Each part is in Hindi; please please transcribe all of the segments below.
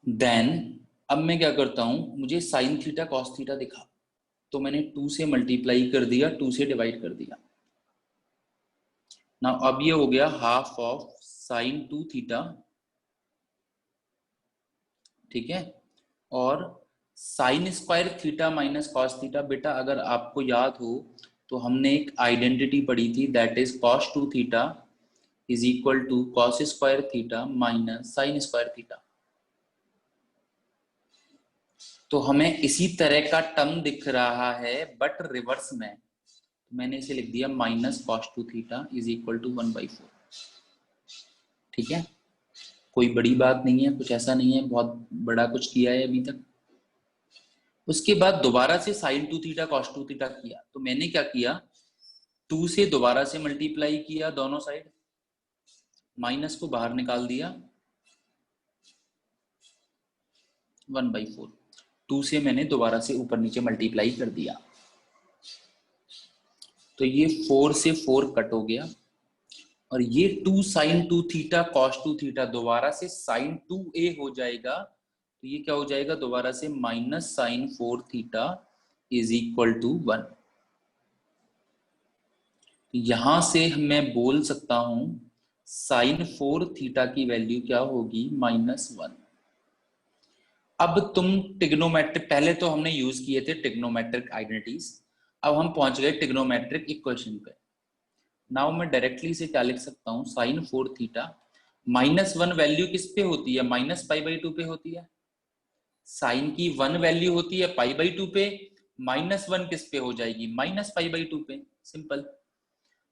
देन अब मैं क्या करता हूं, मुझे साइन थीटा कॉस थीटा दिखा, तो मैंने 2 से मल्टीप्लाई कर दिया, 2 से डिवाइड कर दिया ना। अब ये हो गया हाफ ऑफ साइन 2 थीटा, ठीक है। और sign square theta minus cos theta, बेटा अगर आपको याद हो तो हमने एक आइडेंटिटी पढ़ी थी, that is cos 2 theta is equal to cos square theta minus sine square theta. तो हमें इसी तरह का टर्म दिख रहा है बट रिवर्स में, तो मैंने इसे लिख दिया minus cos 2 theta is equal to 1/4। ठीक है, कोई बड़ी बात नहीं है, कुछ ऐसा नहीं है बहुत बड़ा कुछ किया है अभी तक। उसके बाद दोबारा से साइन 2 थीटा कॉस 2 थीटा किया, तो मैंने क्या किया, 2 से दोबारा से मल्टीप्लाई किया दोनों साइड, माइनस को बाहर निकाल दिया, 1/4। 2 से मैंने दोबारा से ऊपर नीचे मल्टीप्लाई कर दिया, तो ये 4 से 4 कट हो गया, और ये 2 साइन 2 थीटा कॉस 2 थीटा दोबारा से साइन 2a हो जाएगा, तो ये क्या हो जाएगा दोबारा से minus sine 4 theta is equal to 1। यहां से मैं बोल सकता हूं साइन 4 थीटा की वैल्यू क्या होगी, -1। अब तुम ट्रिग्नोमेट्रिक, पहले तो हमने यूज किए थे ट्रिग्नोमेट्रिक आइडेंटिटीज, अब हम पहुंच गए ट्रिग्नोमेट्रिक इक्वेशन पे। नाउ मैं डायरेक्टली से क्या लिख सकता हूं, साइन 4 थीटा, -1 वैल्यू किस पे होती है, -π/2 पे होती है। साइन की 1 वैल्यू होती है π/2 पे, -1 किस पे हो जाएगी, -π/2 पे, सिंपल।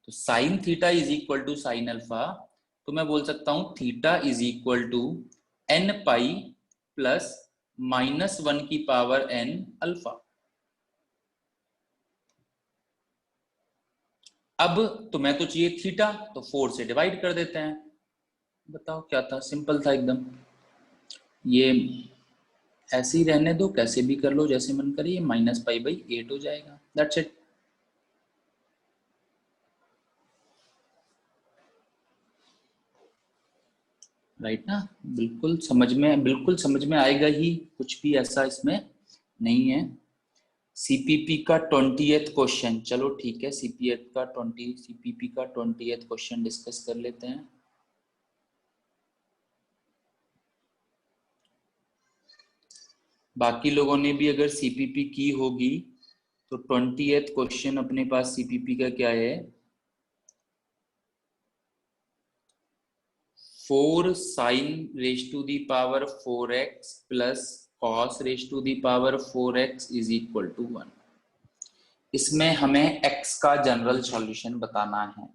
तो sine theta is equal to sine alpha, तो मैं बोल सकता हूं theta is equal to n pi plus -1 की पावर n अल्फा। अब तुम्हें तो चाहिए थीटा, तो 4 से डिवाइड कर देते हैं, बताओ क्या था, सिंपल था एकदम। ये ऐसे ही रहने दो, कैसे भी कर लो जैसे मन करे, -π/8 हो जाएगा, दैट्स इट। राइट ना, बिल्कुल समझ में आएगा ही, कुछ भी ऐसा इसमें नहीं है। सीपीपी का 20th क्वेश्चन, चलो ठीक है, सीपीपी का 20th क्वेश्चन डिस्कस कर लेते हैं। बाकी लोगों ने भी अगर सीपीपी की होगी तो 20th क्वेश्चन अपने पास सीपीपी का क्या है, 4 sin raise to the power 4x प्लस cos raise to the power 4x is equal to 1। इसमें हमें x का जनरल सॉल्यूशन बताना है,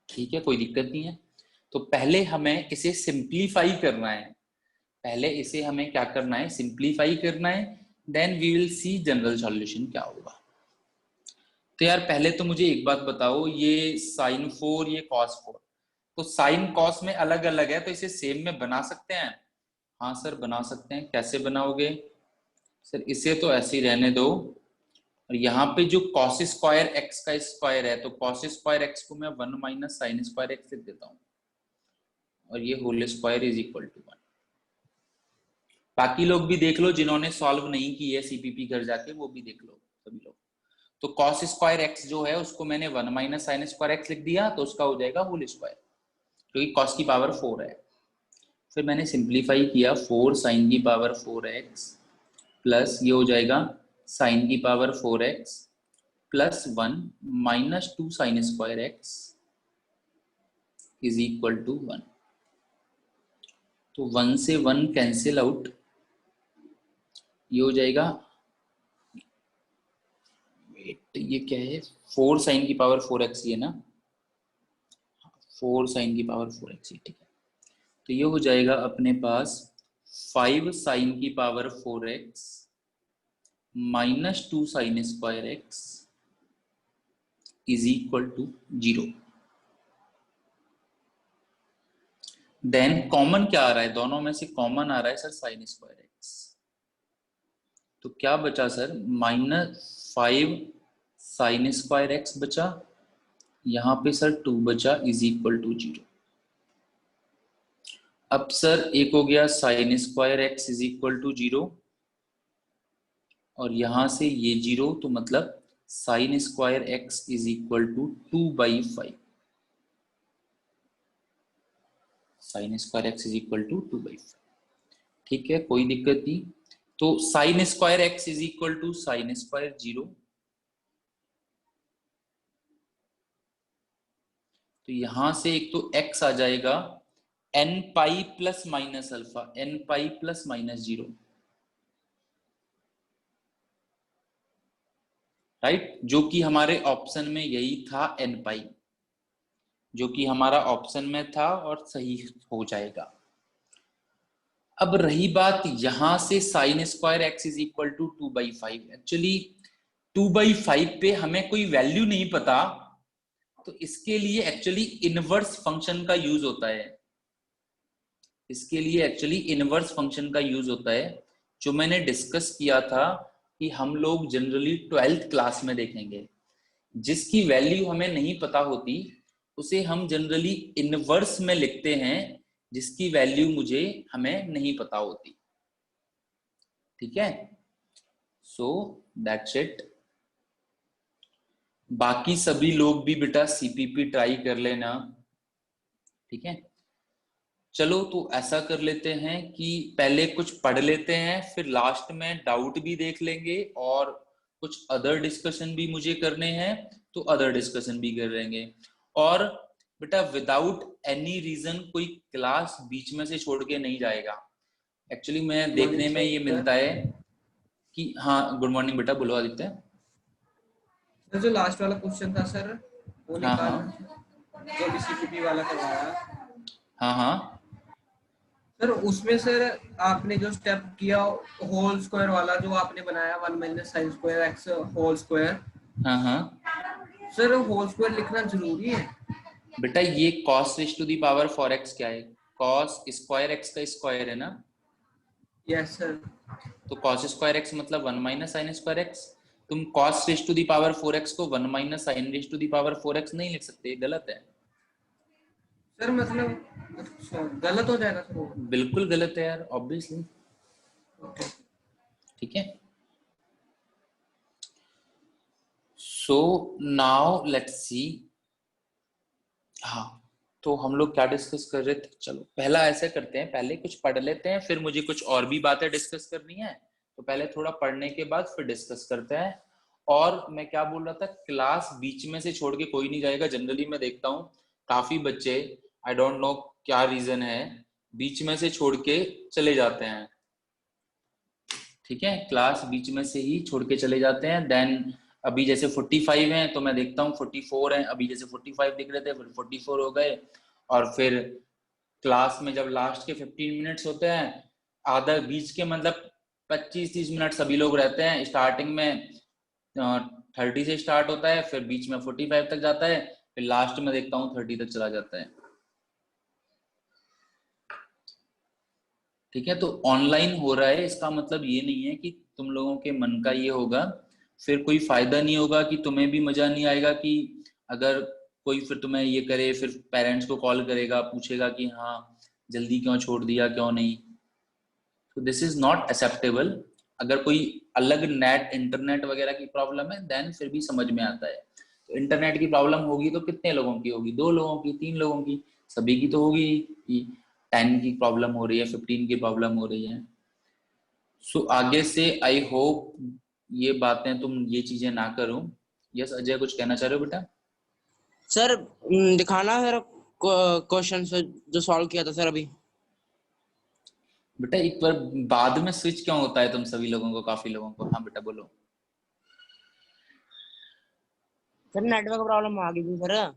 ठीक है, कोई दिक्कत नहीं है। तो पहले हमें इसे सिंप्लीफाई करना है, पहले इसे हमें क्या करना है, सिंप्लीफाई करना है, then we will see general solution क्या होगा। तो यार पहले तो मुझे एक बात बताओ, ये साइन 4 ये कॉस 4, तो साइन कॉस में अलग अलग है, तो इसे सेम में बना सकते हैं। हाँ सर बना सकते हैं, कैसे बनाओगे सर, इसे तो ऐसे ही रहने दो, और यहाँ पे जो कॉस स्क्वायर एक्स का स्क्वायर है, तो कॉस स्क्वायर एक्स को मैं 1 माइनस साइन स्क्वायर एक्स लिख देता हूँ, और ये whole square is equal to 1। बाकी लोग भी देख लो, जिन्होंने सॉल्व नहीं की है सीपीपी घर जाके, वो भी देख लो सभी लोग। तो कॉस स्क्वायर एक्स जो है उसको मैंने 1 माइनस साइन स्क्वायर एक्स लिख दिया, तो उसका हो जाएगा होल स्क्वायर, क्योंकि कॉस की पावर 4 है। फिर मैंने सिंप्लीफाई किया, 4 साइन की पावर 4x प्लस ये हो जाएगा साइन की power 4x plus 1 minus 2 sine square x is equal to 1। तो 1 से 1 कैंसिल आउट, ये हो जाएगा, ये क्या है, 4 साइन की पावर 4x ये ना, 4 साइन की पावर 4x, ठीक है। तो ये हो जाएगा अपने पास 5 साइन की power 4x minus 2 sine square x is equal to 0। Then common क्या आ रहा है, दोनों में से कॉमन आ रहा है सर साइन स्क्वायर एक्स, तो क्या बचा सर, -5 साइन स्क्वायर एक्स बचा, यहाँ पे सर 2 बचा इज इक्वल टू 0। अब सर एक हो गया sine square x is equal to 0 और यहां से ये 0, तो मतलब sine square x is equal to 2/5। Sine square x is equal to 2/5। ठीक है, कोई दिक्कत नहीं। तो sine square x is equal to sine square 0। तो यहां से एक तो x आ जाएगा n pi plus minus alpha, n pi plus minus 0, right, जो कि हमारे ऑप्शन में यही था n पाई, जो कि हमारा ऑप्शन में था और सही हो जाएगा। अब रही बात यहां से sine square x is equal to 2/5। Actually 2/5 पे हमें कोई वैल्यू नहीं पता, तो इसके लिए एक्चुअली इनवर्स फंक्शन का यूज होता है। इसके लिए एक्चुअली इनवर्स फंक्शन का यूज होता है, जो मैंने डिस्कस किया था कि हम लोग जनरली 12th क्लास में देखेंगे। जिसकी वैल्यू हमें नहीं पता होती उसे हम जनरली इनवर्स में लिखते हैं, जिसकी वैल्यू मुझे हमें नहीं पता होती। ठीक है, सो दैट्स इट। बाकी सभी लोग भी बेटा सीपीपी ट्राई कर लेना। ठीक है, चलो तो ऐसा कर लेते हैं कि पहले कुछ पढ़ लेते हैं, फिर लास्ट में डाउट भी देख लेंगे और कुछ अदर डिस्कशन भी मुझे करने हैं, तो अदर डिस्कशन भी कर लेंगे। और बेटा विदाउट एनी रीजन कोई क्लास बीच में से छोड़ के नहीं जाएगा। एक्चुअली मैं देखने में ये मिलता है कि, हाँ गुड मॉर्निंग बेटा, बोलो आदित्य। सर जो लास्ट वाला क्वेश्चन था सर, वो हाँ निकालना, जो भी सीपीपी वाला करवाया। हाँ हाँ सर उसमें सर आपने जो स्टेप किया होल स्क्वायर वाला जो आपने बनाया 1 minus sine square x whole square, हाँ हाँ सर होल स्क्वायर लिखना जरूरी है? बेटा ये cos raise to the power 4x क्या है? cos स्क्वायर x का स्क्वायर है ना, यस सर। तो cos स्क्वायर x मतलब 1 माइनस साइन स्क्वायर एक्स। तुम cos raise to the power 4x को 1 minus sine raise to the power 4x नहीं लिख सकते, गलत है। सर मतलब अच्छा, गलत हो जाएगा सर वो? बिल्कुल गलत है यार, ऑब्वियसली। ओके। ठीक है, सो नाउ लेट्स सी। हाँ, तो हम लोग क्या डिस्कस कर रहे थे? चलो पहला ऐसे करते हैं, पहले कुछ पढ़ लेते हैं, फिर मुझे कुछ और भी बातें डिस्कस करनी है, तो पहले थोड़ा पढ़ने के बाद फिर डिस्कस करते हैं। और मैं क्या बोल रहा था, क्लास बीच में से छोड़ के कोई नहीं जाएगा। जनरली मैं देखता हूँ काफी बच्चे, आई डोंट नो क्या रीजन है, बीच में से छोड़ के चले जाते हैं। ठीक है, क्लास बीच में से ही छोड़ के चले जाते हैं। देन अभी जैसे 45 हैं तो मैं देखता हूँ 44 हैं, अभी जैसे 45 दिख रहे थे फिर 44 हो गए। और फिर क्लास में जब लास्ट के 15 मिनट्स होते हैं, आधा बीच के मतलब 25-30 मिनट सभी लोग रहते हैं। स्टार्टिंग में 30 से स्टार्ट होता है, फिर बीच में 45 तक जाता है, फिर लास्ट में देखता हूँ 30 तक चला जाता है। ठीक है, तो ऑनलाइन हो रहा है, इसका मतलब ये नहीं है कि तुम लोगों के मन का ये होगा, फिर कोई फायदा नहीं होगा, कि तुम्हें भी मजा नहीं आएगा कि अगर कोई फिर तुम्हें ये करे, फिर पेरेंट्स को कॉल करेगा, पूछेगा कि हाँ जल्दी क्यों छोड़ दिया, क्यों नहीं। तो दिस इज नॉट एक्सेप्टेबल। अगर कोई अलग नेट इंटरनेट वगैरह की प्रॉब्लम है देन फिर भी समझ में आता है। तो इंटरनेट की प्रॉब्लम होगी तो कितने लोगों की होगी? 2 लोगों की, 3 लोगों की, सभी की तो होगी कि 10 की प्रॉब्लम हो रही है, 15 की प्रॉब्लम हो रही है। सो आगे से आई होप ये बातें तुम ये चीजें ना करो। यस अजय, कुछ कहना चाह रहे हो बेटा? सर दिखाना सर क्वेश्चन जो सॉल्व किया था सर अभी। बेटा एक बार बाद में स्विच क्यों होता है तुम सभी लोगों को, काफी लोगों को? हाँ बेटा बोलो। सर नेटवर्क प्रॉब्लम आ गई थी सर।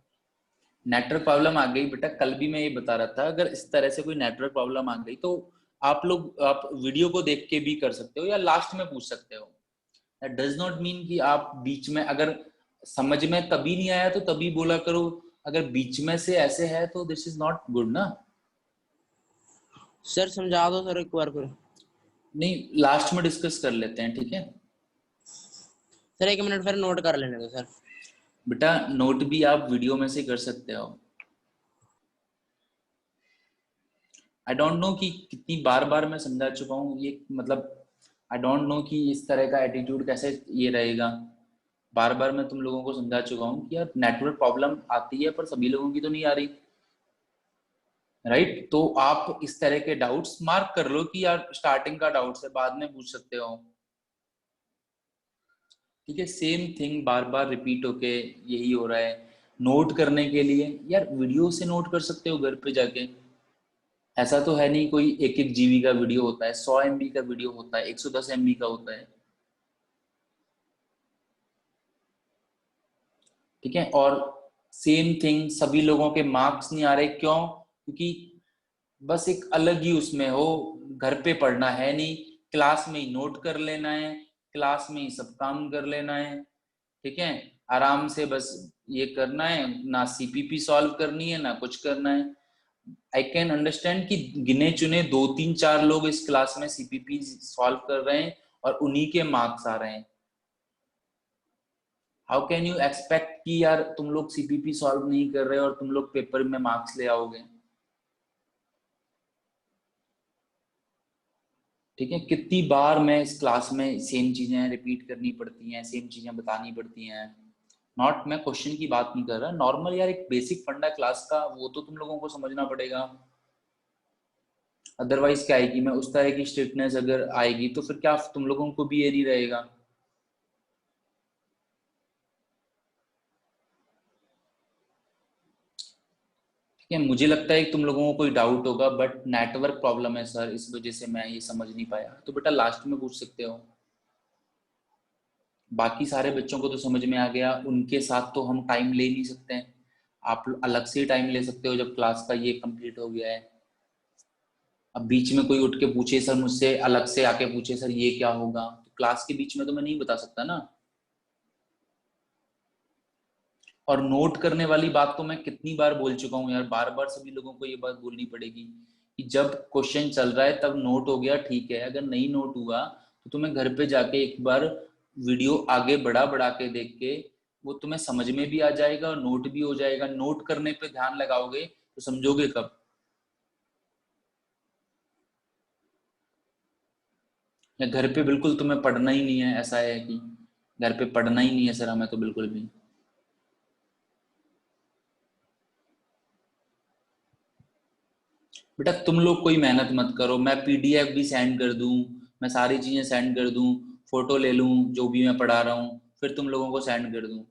नेटवर्क प्रॉब्लम आ गई बेटा, कल भी मैं ये बता रहा था, अगर इस तरह से कोई नेटवर्क प्रॉब्लम आ गई तो आप वीडियो को देख के भी कर सकते हो या लास्ट में पूछ सकते हो। दैट डज नॉट मीन कि आप बीच में, अगर समझ में तभी नहीं आया तो तभी बोला करो, अगर बीच में से ऐसे है तो दिस इज नॉट गुड ना। सर समझा दो सर एक बार फिर। नहीं, लास्ट में डिस्कस कर लेते हैं, ठीक है। सर 1 मिनट फिर नोट कर लेने दो सर। बेटा नोट भी आप वीडियो में से कर सकते हो। आई डोंट नो कि कितनी बार बार मैं समझा चुका हूँ ये, मतलब आई डोंट नो कि इस तरह का एटीट्यूड कैसे ये रहेगा। बार बार मैं तुम लोगों को समझा चुका हूँ कि यार नेटवर्क प्रॉब्लम आती है पर सभी लोगों की तो नहीं आ रही, राइट? तो आप इस तरह के डाउट्स मार्क कर लो कि यार स्टार्टिंग का डाउट्स है, बाद में पूछ सकते हो, ठीक है? सेम थिंग बार बार रिपीट होके यही हो रहा है। नोट करने के लिए यार वीडियो से नोट कर सकते हो घर पे जाके, ऐसा तो है नहीं कोई एक एक जीबी का वीडियो होता है, 100 MB का वीडियो होता है, 110 MB का होता है, ठीक है? और सेम थिंग सभी लोगों के मार्क्स नहीं आ रहे, क्यों? क्योंकि बस एक अलग ही उसमें हो, घर पे पढ़ना है नहीं, क्लास में ही नोट कर लेना है, क्लास में ही सब काम कर लेना है, ठीक है? आराम से बस ये करना है, ना सीपीपी सॉल्व करनी है ना कुछ करना है। आई कैन अंडरस्टैंड कि गिने चुने 2 3 4 लोग इस क्लास में सीपीपी सॉल्व कर रहे हैं और उन्हीं के मार्क्स आ रहे हैं। हाउ कैन यू एक्सपेक्ट कि यार तुम लोग सीपीपी सॉल्व नहीं कर रहे और तुम लोग पेपर में मार्क्स ले आओगे, ठीक है? कितनी बार मैं इस क्लास में सेम चीजें रिपीट करनी पड़ती हैं, सेम चीजें बतानी पड़ती हैं। नॉट, मैं क्वेश्चन की बात नहीं कर रहा, नॉर्मल यार एक बेसिक फंडा क्लास का वो तो तुम लोगों को समझना पड़ेगा। अदरवाइज क्या आएगी, मैं उस तरह की स्ट्रिक्टनेस अगर आएगी तो फिर क्या तुम लोगों को भी ये नहीं रहेगा। ठीक है, मुझे लगता है कि तुम लोगों को कोई डाउट होगा बट नेटवर्क प्रॉब्लम है सर, इस वजह से मैं ये समझ नहीं पाया, तो बेटा लास्ट में पूछ सकते हो। बाकी सारे बच्चों को तो समझ में आ गया, उनके साथ तो हम टाइम ले नहीं सकते हैं, आप अलग से टाइम ले सकते हो जब क्लास का ये कंप्लीट हो गया है। अब बीच में कोई उठ के पूछे सर मुझसे, अलग से आके पूछे सर ये क्या होगा, तो क्लास के बीच में तो मैं नहीं बता सकता ना। और नोट करने वाली बात तो मैं कितनी बार बोल चुका हूँ यार, बार बार सभी लोगों को ये बात बोलनी पड़ेगी कि जब क्वेश्चन चल रहा है तब नोट हो गया ठीक है, अगर नहीं नोट हुआ तो तुम्हें घर पे जाके एक बार वीडियो आगे बढ़ा बढ़ा के देख के वो तुम्हें समझ में भी आ जाएगा और नोट भी हो जाएगा। नोट करने पे ध्यान लगाओगे तो समझोगे कब? या घर पे बिल्कुल तुम्हें पढ़ना ही नहीं है, ऐसा है कि घर पे पढ़ना ही नहीं है सर हमें तो बिल्कुल भी? बेटा तुम लोग कोई मेहनत मत करो, मैं पीडीएफ भी सेंड कर दूं, मैं सारी चीजें सेंड कर दूं, फोटो ले लूं जो भी मैं पढ़ा रहा हूं, फिर तुम लोगों को सेंड कर दूं।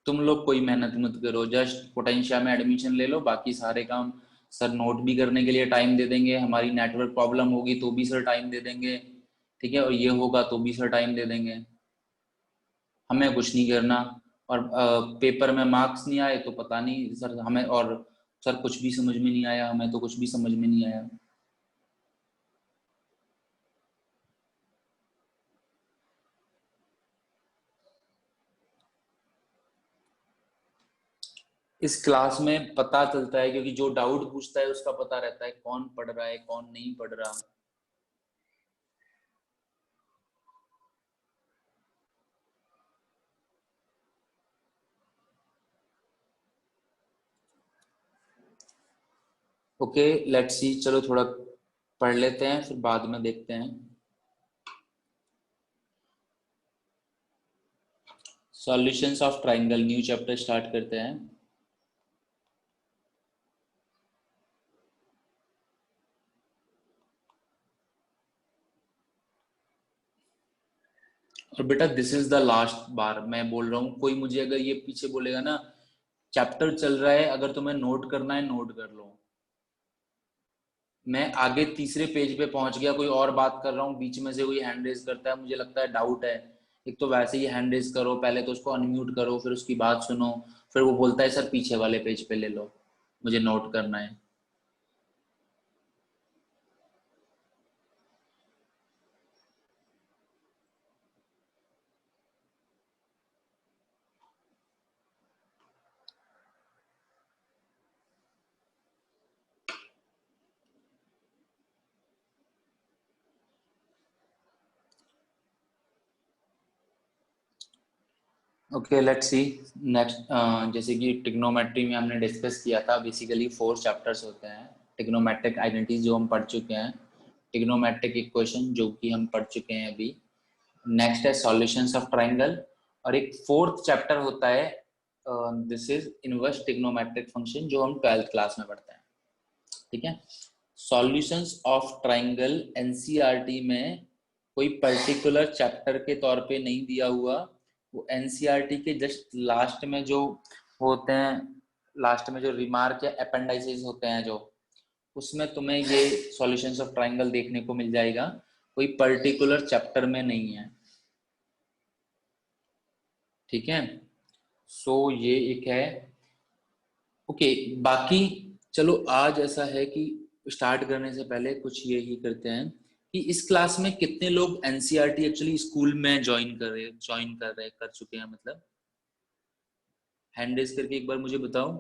तुम लोग कोई मेहनत मत करो, जस्ट पोटेंशिया में एडमिशन ले लो, बाकी सारे काम सर नोट भी करने के लिए टाइम दे देंगे, हमारी नेटवर्क प्रॉब्लम होगी तो भी सर टाइम दे देंगे, ठीक है? और ये होगा तो भी सर टाइम दे देंगे, हमें कुछ नहीं करना। और पेपर में मार्क्स नहीं आए तो पता नहीं सर हमें, और सर कुछ भी समझ में नहीं आया, हमें तो कुछ भी समझ में नहीं आया। इस क्लास में पता चलता है क्योंकि जो डाउट पूछता है उसका पता रहता है कौन पढ़ रहा है कौन नहीं पढ़ रहा। ओके लेट्स सी, चलो थोड़ा पढ़ लेते हैं फिर बाद में देखते हैं। Solutions of triangle, new chapter start करते हैं। और बेटा दिस इज द लास्ट बार मैं बोल रहा हूँ, कोई मुझे अगर ये पीछे बोलेगा ना चैप्टर चल रहा है अगर तुम्हें नोट करना है नोट कर लो, मैं आगे तीसरे पेज पे पहुंच गया कोई और बात कर रहा हूँ, बीच में से कोई हैंड रेज करता है, मुझे लगता है डाउट है, एक तो वैसे ही हैंड रेज करो, पहले तो उसको अनम्यूट करो फिर उसकी बात सुनो, फिर वो बोलता है सर पीछे वाले पेज पे ले लो मुझे नोट करना है। Okay, let's see next. जैसे कि ट्रिग्नोमेट्री में हमने डिस्कस किया था, बेसिकली 4 चैप्टर्स होते हैं। ट्रिग्नोमेट्रिक आइडेंटिटीज जो हम पढ़ चुके हैं, ट्रिग्नोमेट्रिक इक्वेशन जो कि हम पढ़ चुके हैं अभी। नेक्स्ट है सॉल्यूशंस ऑफ ट्रायंगल, और एक 4th चैप्टर होता है this is inverse trigonometric function, जो हम 12th क्लास में पढ़ते हैं। ठीक है, सॉल्यूशंस ऑफ ट्रायंगल एनसीईआरटी में कोई पर्टिकुलर चैप्टर के तौर पे नहीं दिया हुआ, वो एनसीईआरटी के जस्ट लास्ट में जो होते हैं, लास्ट में जो रिमार्क या अपेंडाइसेस होते हैं जो, उसमें तुम्हें ये सॉल्यूशंस ऑफ ट्रायंगल देखने को मिल जाएगा, कोई पर्टिकुलर चैप्टर में नहीं है। ठीक है, सो ये एक है। ओके, बाकी चलो आज ऐसा है कि स्टार्ट करने से पहले कुछ ये ही करते हैं कि इस क्लास में कितने लोग एनसीईआरटी एक्चुअली स्कूल में ज्वाइन कर चुके हैं, मतलब हैंड रेज करके एक बार मुझे बताओ।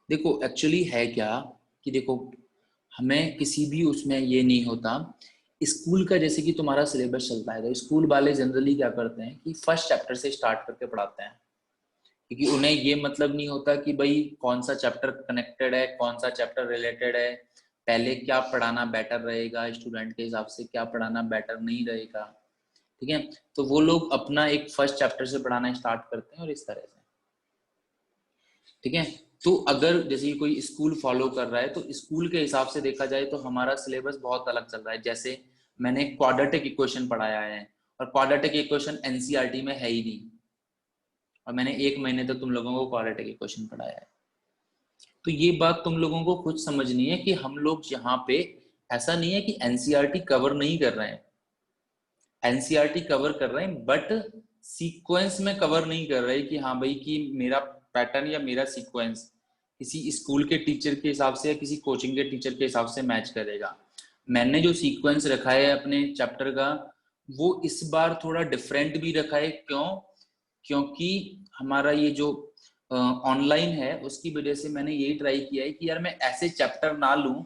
देखो एक्चुअली है क्या कि देखो, हमें किसी भी उसमें ये नहीं होता स्कूल का, जैसे कि तुम्हारा सिलेबस चलता है तो स्कूल वाले जनरली क्या करते हैं कि फर्स्ट चैप्टर से स्टार्ट करके पढ़ाते हैं, क्योंकि उन्हें ये मतलब नहीं होता कि भाई कौन सा चैप्टर कनेक्टेड है, कौन सा चैप्टर रिलेटेड है, पहले क्या पढ़ाना बेटर रहेगा, स्टूडेंट के हिसाब से क्या पढ़ाना बेटर नहीं रहेगा। ठीक है, तो वो लोग अपना एक फर्स्ट चैप्टर से पढ़ाना स्टार्ट करते हैं और इस तरह से। ठीक है, तो अगर जैसे कोई स्कूल फॉलो कर रहा है तो स्कूल के हिसाब से देखा जाए तो हमारा सिलेबस बहुत अलग चल रहा है। जैसे मैंने क्वाड्रेटिक इक्वेशन पढ़ाया है, और क्वाड्रेटिक इक्वेशन एनसीईआरटी में है ही नहीं, और मैंने 1 महीने तक तुम लोगों को क्वाड्रेटिक इक्वेशन पढ़ाया है। तो ये बात तुम लोगों को खुद समझनी है कि हम लोग यहाँ पे, ऐसा नहीं है कि एनसीईआरटी कवर नहीं कर रहे हैं, एनसीईआरटी कवर कर रहे हैं, बट सीक्वेंस में कवर नहीं कर रहे कि हाँ भाई कि मेरा पैटर्न या मेरा सीक्वेंस किसी स्कूल के टीचर के हिसाब से या किसी कोचिंग के टीचर के हिसाब से मैच करेगा। मैंने जो सीक्वेंस रखा है अपने चैप्टर का, वो इस बार थोड़ा डिफरेंट भी रखा है। क्यों? क्योंकि हमारा ये जो ऑनलाइन है उसकी वजह से मैंने यही ट्राई किया है कि यार मैं ऐसे चैप्टर ना लूं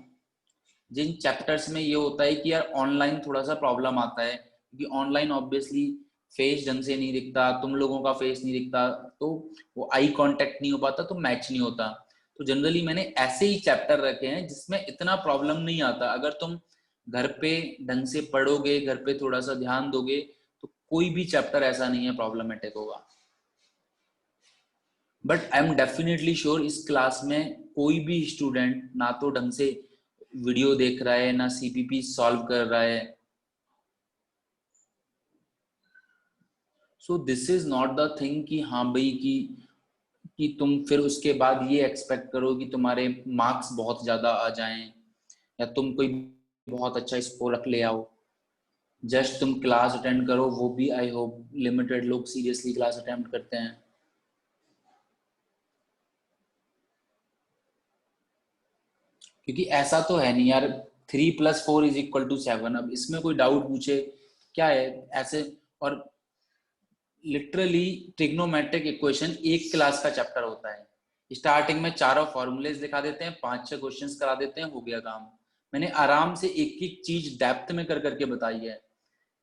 जिन चैप्टर्स में ये होता है कि यार ऑनलाइन थोड़ा सा प्रॉब्लम आता है, क्योंकि ऑनलाइन ऑब्वियसली फेस ढंग से नहीं दिखता, तुम लोगों का फेस नहीं दिखता, तो वो आई कांटेक्ट नहीं हो पाता, तो मैच नहीं होता। तो जनरली मैंने ऐसे ही चैप्टर रखे हैं जिसमें इतना प्रॉब्लम नहीं आता। अगर तुम घर पे ढंग से पढ़ोगे, घर पे थोड़ा सा ध्यान दोगे, तो कोई भी चैप्टर ऐसा नहीं है प्रॉब्लमेटिक होगा। But I am definitely sure इस क्लास में कोई भी स्टूडेंट ना तो ढंग से वीडियो देख रहा है, ना सीपीपी सॉल्व कर रहा है। सो this is not the thing कि हाँ भाई कि तुम फिर उसके बाद ये एक्सपेक्ट करो कि तुम्हारे मार्क्स बहुत ज्यादा आ जाएं या तुम कोई बहुत अच्छा स्कोर रख ले आओ। जस्ट तुम क्लास अटेंड करो, वो भी आई होप लिमिटेड लोग सीरियसली क्लास अटेंड करते हैं। क्योंकि ऐसा तो है नहीं यार 3 + 4 = 7, अब इसमें कोई डाउट पूछे क्या है ऐसे। और लिटरली ट्रिग्नोमेट्रिक इक्वेशन एक क्लास का चैप्टर होता है। स्टार्टिंग में चारों फॉर्मूलेज दिखा देते हैं, 5-6 क्वेश्चंस करा देते हैं, हो गया काम। मैंने आराम से एक एक चीज डेप्थ में कर करके बताई है।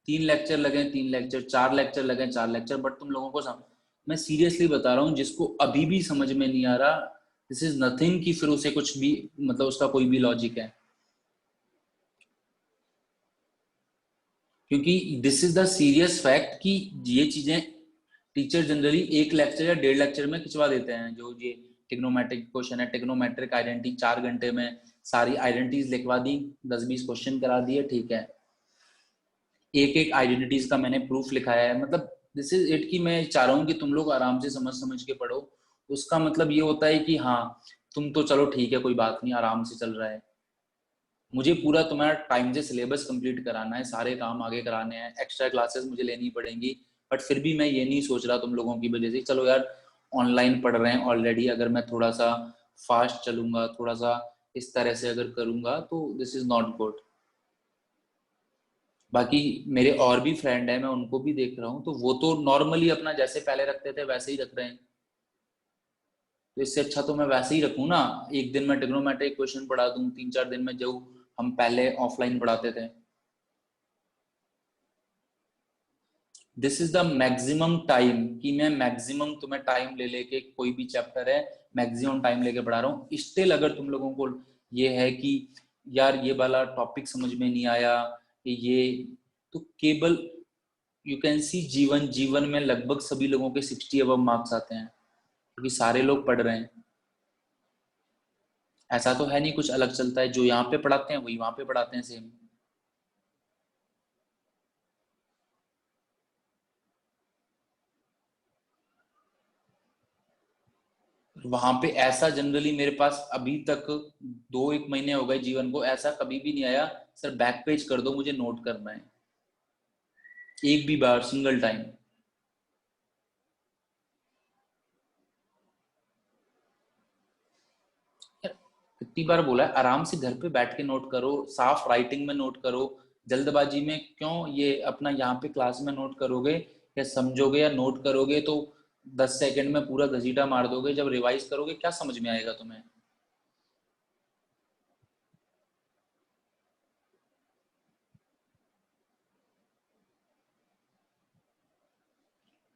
3 लेक्चर लगे 3 लेक्चर, 4 लेक्चर लगे 4 लेक्चर, बट तुम लोगों को मैं सीरियसली बता रहा हूँ, जिसको अभी भी समझ में नहीं आ रहा, दिस इज नथिंग कि फिर उसे कुछ भी मतलब उसका कोई भी लॉजिक है। क्योंकि this is the serious fact कि ये चीजें टीचर जनरली 1 लेक्चर या 1.5 लेक्चर में खिंचवा देते हैं। जो ये ट्रिग्नोमेट्रिक क्वेश्चन है, ट्रिग्नोमेट्रिक आइडेंटिटी 4 घंटे में सारी आइडेंटिटीज लिखवा दी, 10-20 क्वेश्चन करा दिए, ठीक है। एक एक आइडेंटिटीज का मैंने प्रूफ लिखाया है। मतलब दिस इज इट कि मैं चाह रहा हूँ कि तुम लोग आराम से समझ समझ के पढ़ो। उसका मतलब ये होता है कि हाँ तुम तो चलो ठीक है, कोई बात नहीं, आराम से चल रहा है। मुझे पूरा तुम्हारा टाइम से सिलेबस कंप्लीट कराना है, सारे काम आगे कराने हैं, एक्स्ट्रा क्लासेस मुझे लेनी पड़ेंगी, बट फिर भी मैं ये नहीं सोच रहा तुम लोगों की वजह से चलो यार ऑनलाइन पढ़ रहे हैं ऑलरेडी, अगर मैं थोड़ा सा फास्ट चलूंगा, थोड़ा सा इस तरह से अगर करूंगा तो दिस इज नॉट गुड। बाकी मेरे और भी फ्रेंड है, मैं उनको भी देख रहा हूँ, तो वो तो नॉर्मली अपना जैसे पहले रखते थे वैसे ही रख रहे हैं। तो इससे अच्छा तो मैं वैसे ही रखूँ ना, एक दिन में ट्रिग्नोमेट्रिक क्वेश्चन पढ़ा दूं, 3-4 दिन में जो हम पहले ऑफलाइन पढ़ाते थे। This is the maximum time कि मैं मैक्सिमम तुम्हें टाइम ले लेके कोई भी चैप्टर है मैक्सिमम टाइम लेके पढ़ा रहा हूँ। स्टिल अगर तुम लोगों को ये है कि यार ये वाला टॉपिक समझ में नहीं आया ये, तो केवल यू कैन सी जीवन में लगभग सभी लोगों के 60 अबव मार्क्स आते हैं क्योंकि सारे लोग पढ़ रहे हैं। ऐसा तो है नहीं कुछ अलग चलता है, जो यहाँ पे पढ़ाते हैं वही वहां पे पढ़ाते हैं सेम। वहां पे ऐसा जनरली मेरे पास अभी तक 2-1 महीने हो गए जीवन को, ऐसा कभी भी नहीं आया सर बैक पेज कर दो मुझे नोट करना है, एक भी बार सिंगल टाइम। कितनी बार बोला है आराम से घर पे बैठ के नोट करो, साफ राइटिंग में नोट करो। जल्दबाजी में क्यों ये अपना यहाँ पे क्लास में नोट करोगे या समझोगे या नोट करोगे तो 10 सेकंड में पूरा घसीटा मार दोगे, जब रिवाइज करोगे क्या समझ में आएगा तुम्हें।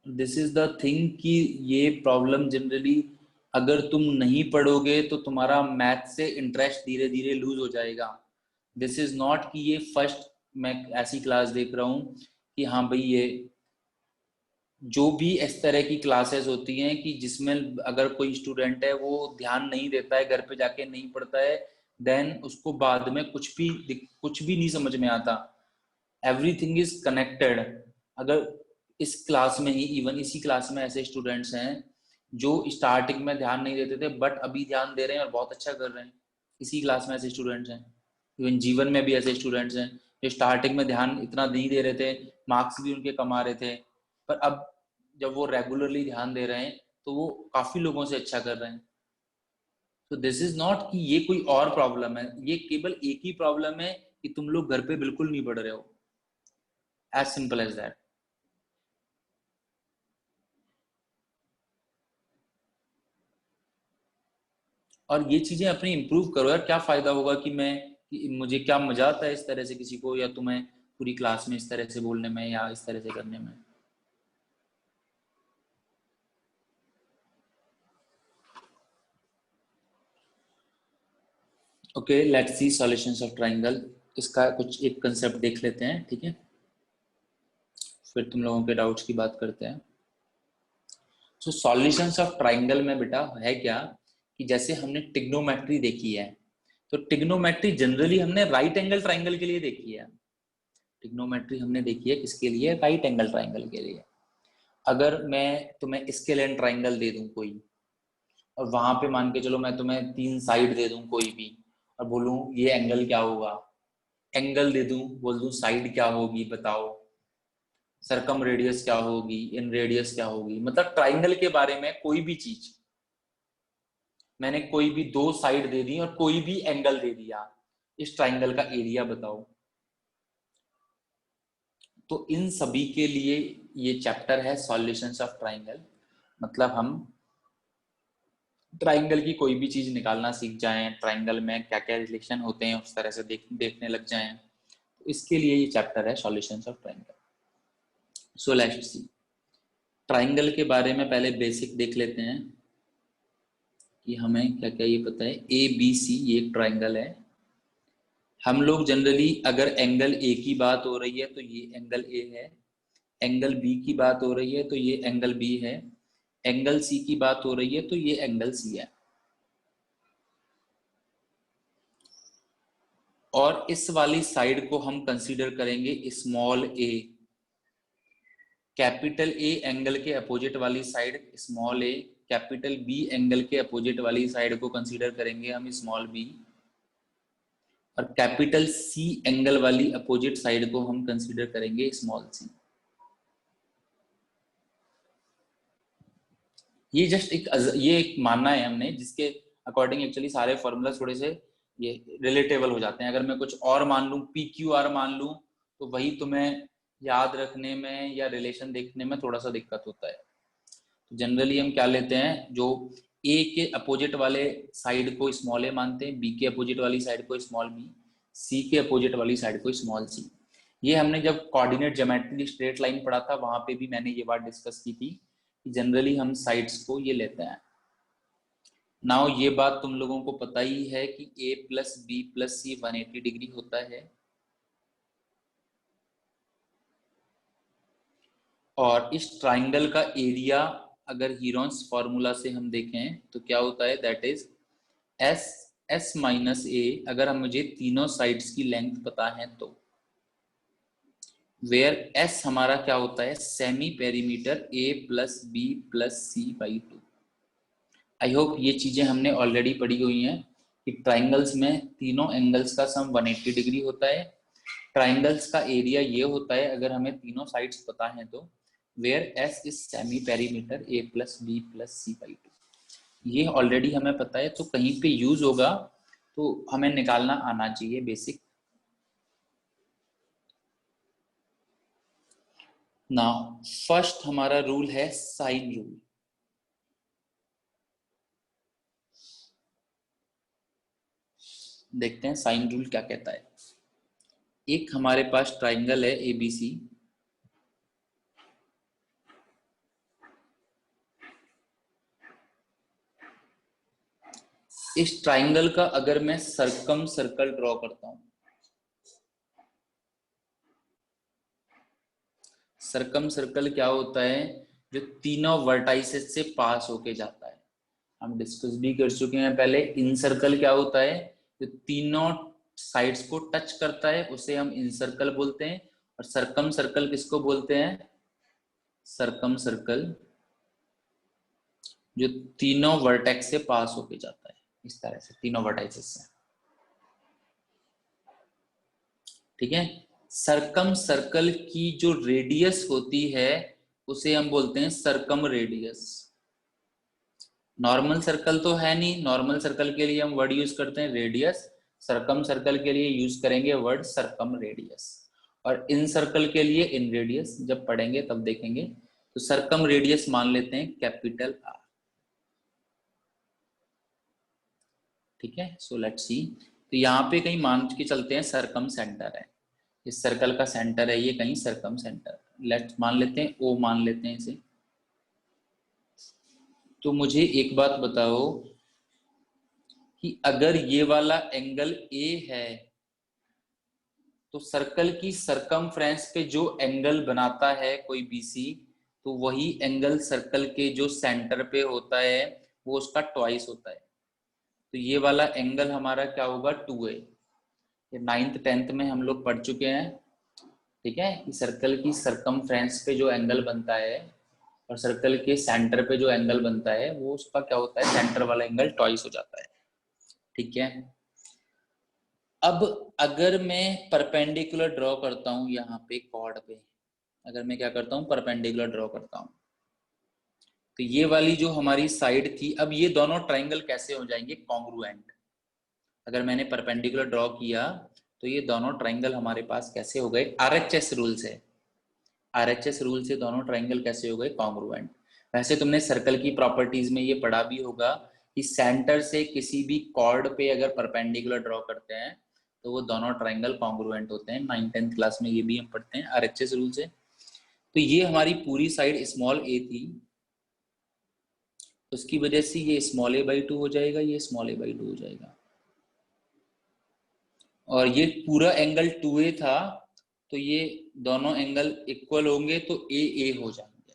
दिस इज द थिंग कि ये प्रॉब्लम जनरली अगर तुम नहीं पढ़ोगे तो तुम्हारा मैथ से इंटरेस्ट धीरे धीरे लूज हो जाएगा। दिस इज नॉट कि ये फर्स्ट मैं ऐसी क्लास देख रहा हूँ कि हाँ भाई ये जो भी इस तरह की क्लासेस होती हैं कि जिसमें अगर कोई स्टूडेंट है वो ध्यान नहीं देता है घर पे जाके नहीं पढ़ता है, देन उसको बाद में कुछ भी नहीं समझ में आता। Everything is connected. अगर इस क्लास में ही इवन इसी क्लास में ऐसे स्टूडेंट्स हैं जो स्टार्टिंग में ध्यान नहीं देते थे बट अभी ध्यान दे रहे हैं और बहुत अच्छा कर रहे हैं। इसी क्लास में ऐसे स्टूडेंट्स हैं, इवन जीवन में भी ऐसे स्टूडेंट्स हैं जो स्टार्टिंग में ध्यान इतना नहीं दे रहे थे, मार्क्स भी उनके कम आ रहे थे, पर अब जब वो रेगुलरली ध्यान दे रहे हैं तो वो काफी लोगों से अच्छा कर रहे हैं। तो दिस इज नॉट कि ये कोई और प्रॉब्लम है, ये केवल एक ही प्रॉब्लम है कि तुम लोग घर पे बिल्कुल नहीं पढ़ रहे हो। As simple as that. और ये चीजें अपनी इंप्रूव करो यार, क्या फायदा होगा कि मुझे क्या मजा आता है इस तरह से किसी को या तुम्हें पूरी क्लास में इस तरह से बोलने में या इस तरह से करने में। Okay let's see solutions of triangle. इसका कुछ एक कंसेप्ट देख लेते हैं, ठीक है, फिर तुम लोगों के डाउट्स की बात करते हैं। सो सॉल्यूशंस ऑफ ट्रायंगल में बेटा है क्या कि जैसे हमने ट्रिग्नोमेट्री देखी है, तो ट्रिग्नोमेट्री जनरली हमने राइट एंगल ट्रायंगल के लिए देखी है। ट्रिग्नोमेट्री हमने देखी है किसके लिए, राइट एंगल ट्रायंगल के लिए। अगर मैं तुम्हें स्केलेन ट्रायंगल दे दूं कोई और वहां पे मान के चलो मैं तुम्हें 3 साइड दे दूं कोई भी और बोलूं ये एंगल क्या होगा, एंगल दे दूं बोल दूं साइड क्या होगी बताओ, सरकम रेडियस क्या होगी, इन रेडियस क्या होगी, मतलब ट्राइंगल के बारे में कोई भी चीज मैंने कोई भी 2 साइड दे दी और कोई भी एंगल दे दिया, इस ट्राइंगल का एरिया बताओ। तो इन सभी के लिए ये चैप्टर है सॉल्यूशंस ऑफ ट्राइंगल। मतलब हम ट्राइंगल की कोई भी चीज निकालना सीख जाएं, ट्राइंगल में क्या क्या रिलेशन होते हैं उस तरह से देखने लग जाएं, तो इसके लिए ये चैप्टर है solutions of triangle. So let's see triangle के बारे में पहले बेसिक देख लेते हैं कि हमें क्या क्या ये पता है। ए बी सी ये एक ट्राइंगल है। हम लोग जनरली अगर एंगल ए की बात हो रही है तो ये एंगल ए है, एंगल बी की बात हो रही है तो ये एंगल बी है, एंगल सी की बात हो रही है तो ये एंगल सी है। और इस वाली साइड को हम कंसीडर करेंगे small A. Capital A angle के अपोजिट वाली साइड स्मॉल ए, कैपिटल बी एंगल के अपोजिट वाली साइड को कंसीडर करेंगे हम स्मॉल बी, और कैपिटल सी एंगल वाली अपोजिट साइड को हम कंसीडर करेंगे स्मॉल सी। ये जस्ट ये एक मानना है हमने जिसके अकॉर्डिंग एक्चुअली सारे फॉर्मूला थोड़े से ये रिलेटेबल हो जाते हैं। अगर मैं कुछ और मान लूं पी क्यू आर मान लूं तो वही तुम्हें याद रखने में या रिलेशन देखने में थोड़ा सा दिक्कत होता है। तो जनरली हम क्या लेते हैं, जो ए के अपोजिट वाले साइड को स्मॉल ए मानते हैं, बी के अपोजिट वाली साइड को स्मॉल बी, सी के अपोजिट वाली साइड को स्मॉल सी। ये हमने जब कोऑर्डिनेट ज्योमेट्री स्ट्रेट लाइन पढ़ा था वहां पे भी मैंने ये बात डिस्कस की थी कि जनरली हम साइड्स को ये लेते हैं। नाउ ये बात तुम लोगों को पता ही है कि a plus b plus c 180 degree होता है, और इस ट्राइंगल का एरिया अगर हीरोन्स फॉर्मूला से हम देखें तो क्या होता है, दैट इज एस माइनस ए। अगर हम मुझे तीनों साइड्स की लेंथ पता है तो वेयर एस हमारा क्या होता है, semi perimeter a plus b plus c by 2। I hope ये चीजें हमने ऑलरेडी पढ़ी हुई हैं कि ट्राइंगल्स में तीनों एंगल्स का सम 180 डिग्री होता है। ट्राइंगल्स का एरिया ये होता है अगर हमें तीनों साइड्स पता है तो where s is semi perimeter a plus b plus c by 2। ये ऑलरेडी हमें पता है, तो कहीं पे यूज होगा तो हमें निकालना आना चाहिए बेसिक। नाउ फर्स्ट हमारा रूल है साइन रूल। देखते हैं साइन रूल क्या कहता है। एक हमारे पास ट्राइंगल है एबीसी, इस ट्राइंगल का अगर मैं सर्कम सर्कल ड्रॉ करता हूं, सर्कम सर्कल क्या होता है, जो तीनों वर्टाइसेस से पास होके जाता है। हम डिस्कस भी कर चुके हैं पहले। इन सर्कल क्या होता है, जो तीनों साइड्स को टच करता है उसे हम इन सर्कल बोलते हैं। और सर्कम सर्कल किसको बोलते हैं, सर्कम सर्कल जो तीनों वर्टेक्स से पास होके जाता है, इस तरह से तीनों वर्टाइसेस से, ठीक है। सर्कम सर्कल की जो रेडियस होती है उसे हम बोलते हैं सर्कम रेडियस। नॉर्मल सर्कल तो है नहीं, नॉर्मल सर्कल के लिए हम वर्ड यूज करते हैं रेडियस, सर्कम सर्कल के लिए यूज करेंगे वर्ड सर्कम रेडियस, और इन सर्कल के लिए इन रेडियस। जब पढ़ेंगे तब देखेंगे। तो सर्कम रेडियस मान लेते हैं कैपिटल आर, ठीक है। सो लेट्स सी, तो यहाँ पे कहीं मान के चलते हैं सर्कम सेंटर है, इस सर्कल का सेंटर है ये कहीं सर्कम सेंटर, लेट्स मान लेते हैं ओ मान लेते हैं इसे। तो मुझे एक बात बताओ कि अगर ये वाला एंगल ए है तो सर्कल की सरकमफ्रेंस पे जो एंगल बनाता है कोई बीसी, तो वही एंगल सर्कल के जो सेंटर पे होता है वो उसका ट्वाइस होता है। तो ये वाला एंगल हमारा क्या होगा, 2a। ये 9th 10th में हम लोग पढ़ चुके हैं, ठीक है, कि सर्कल की सरकमफ्रेंस पे जो एंगल बनता है और सर्कल के सेंटर पे जो एंगल बनता है वो उसका क्या होता है, सेंटर वाला एंगल ट्वाइस हो जाता है, ठीक है। अब अगर मैं परपेंडिकुलर ड्रॉ करता हूं यहाँ पे कॉर्ड पे, अगर मैं क्या करता हूँ परपेंडिकुलर ड्रॉ करता हूँ, तो ये वाली जो हमारी साइड थी, अब ये दोनों ट्राइंगल कैसे हो जाएंगे, कॉन्ग्रुएंट। अगर मैंने परपेंडिकुलर ड्रॉ किया तो ये दोनों ट्राइंगल हमारे पास कैसे हो गए, आरएचएस रूल से, आरएचएस रूल से दोनों ट्राइंगल कैसे हो गए, कॉन्ग्रुएंट। वैसे तुमने सर्कल की प्रॉपर्टीज में ये पढ़ा भी होगा कि सेंटर से किसी भी कॉर्ड पे अगर परपेंडिकुलर ड्रॉ करते हैं तो वो दोनों ट्राइंगल कॉन्ग्रुएंट होते हैं। 9th 10th क्लास में ये भी हम पढ़ते हैं आरएचएस रूल से। तो ये हमारी पूरी साइड स्मॉल ए थी, उसकी वजह से ये स्मॉल ए बाई 2 हो जाएगा, ये स्मॉल ए बाई 2 हो जाएगा, और ये पूरा एंगल 2a था तो ये दोनों एंगल इक्वल होंगे तो ए हो जाएंगे।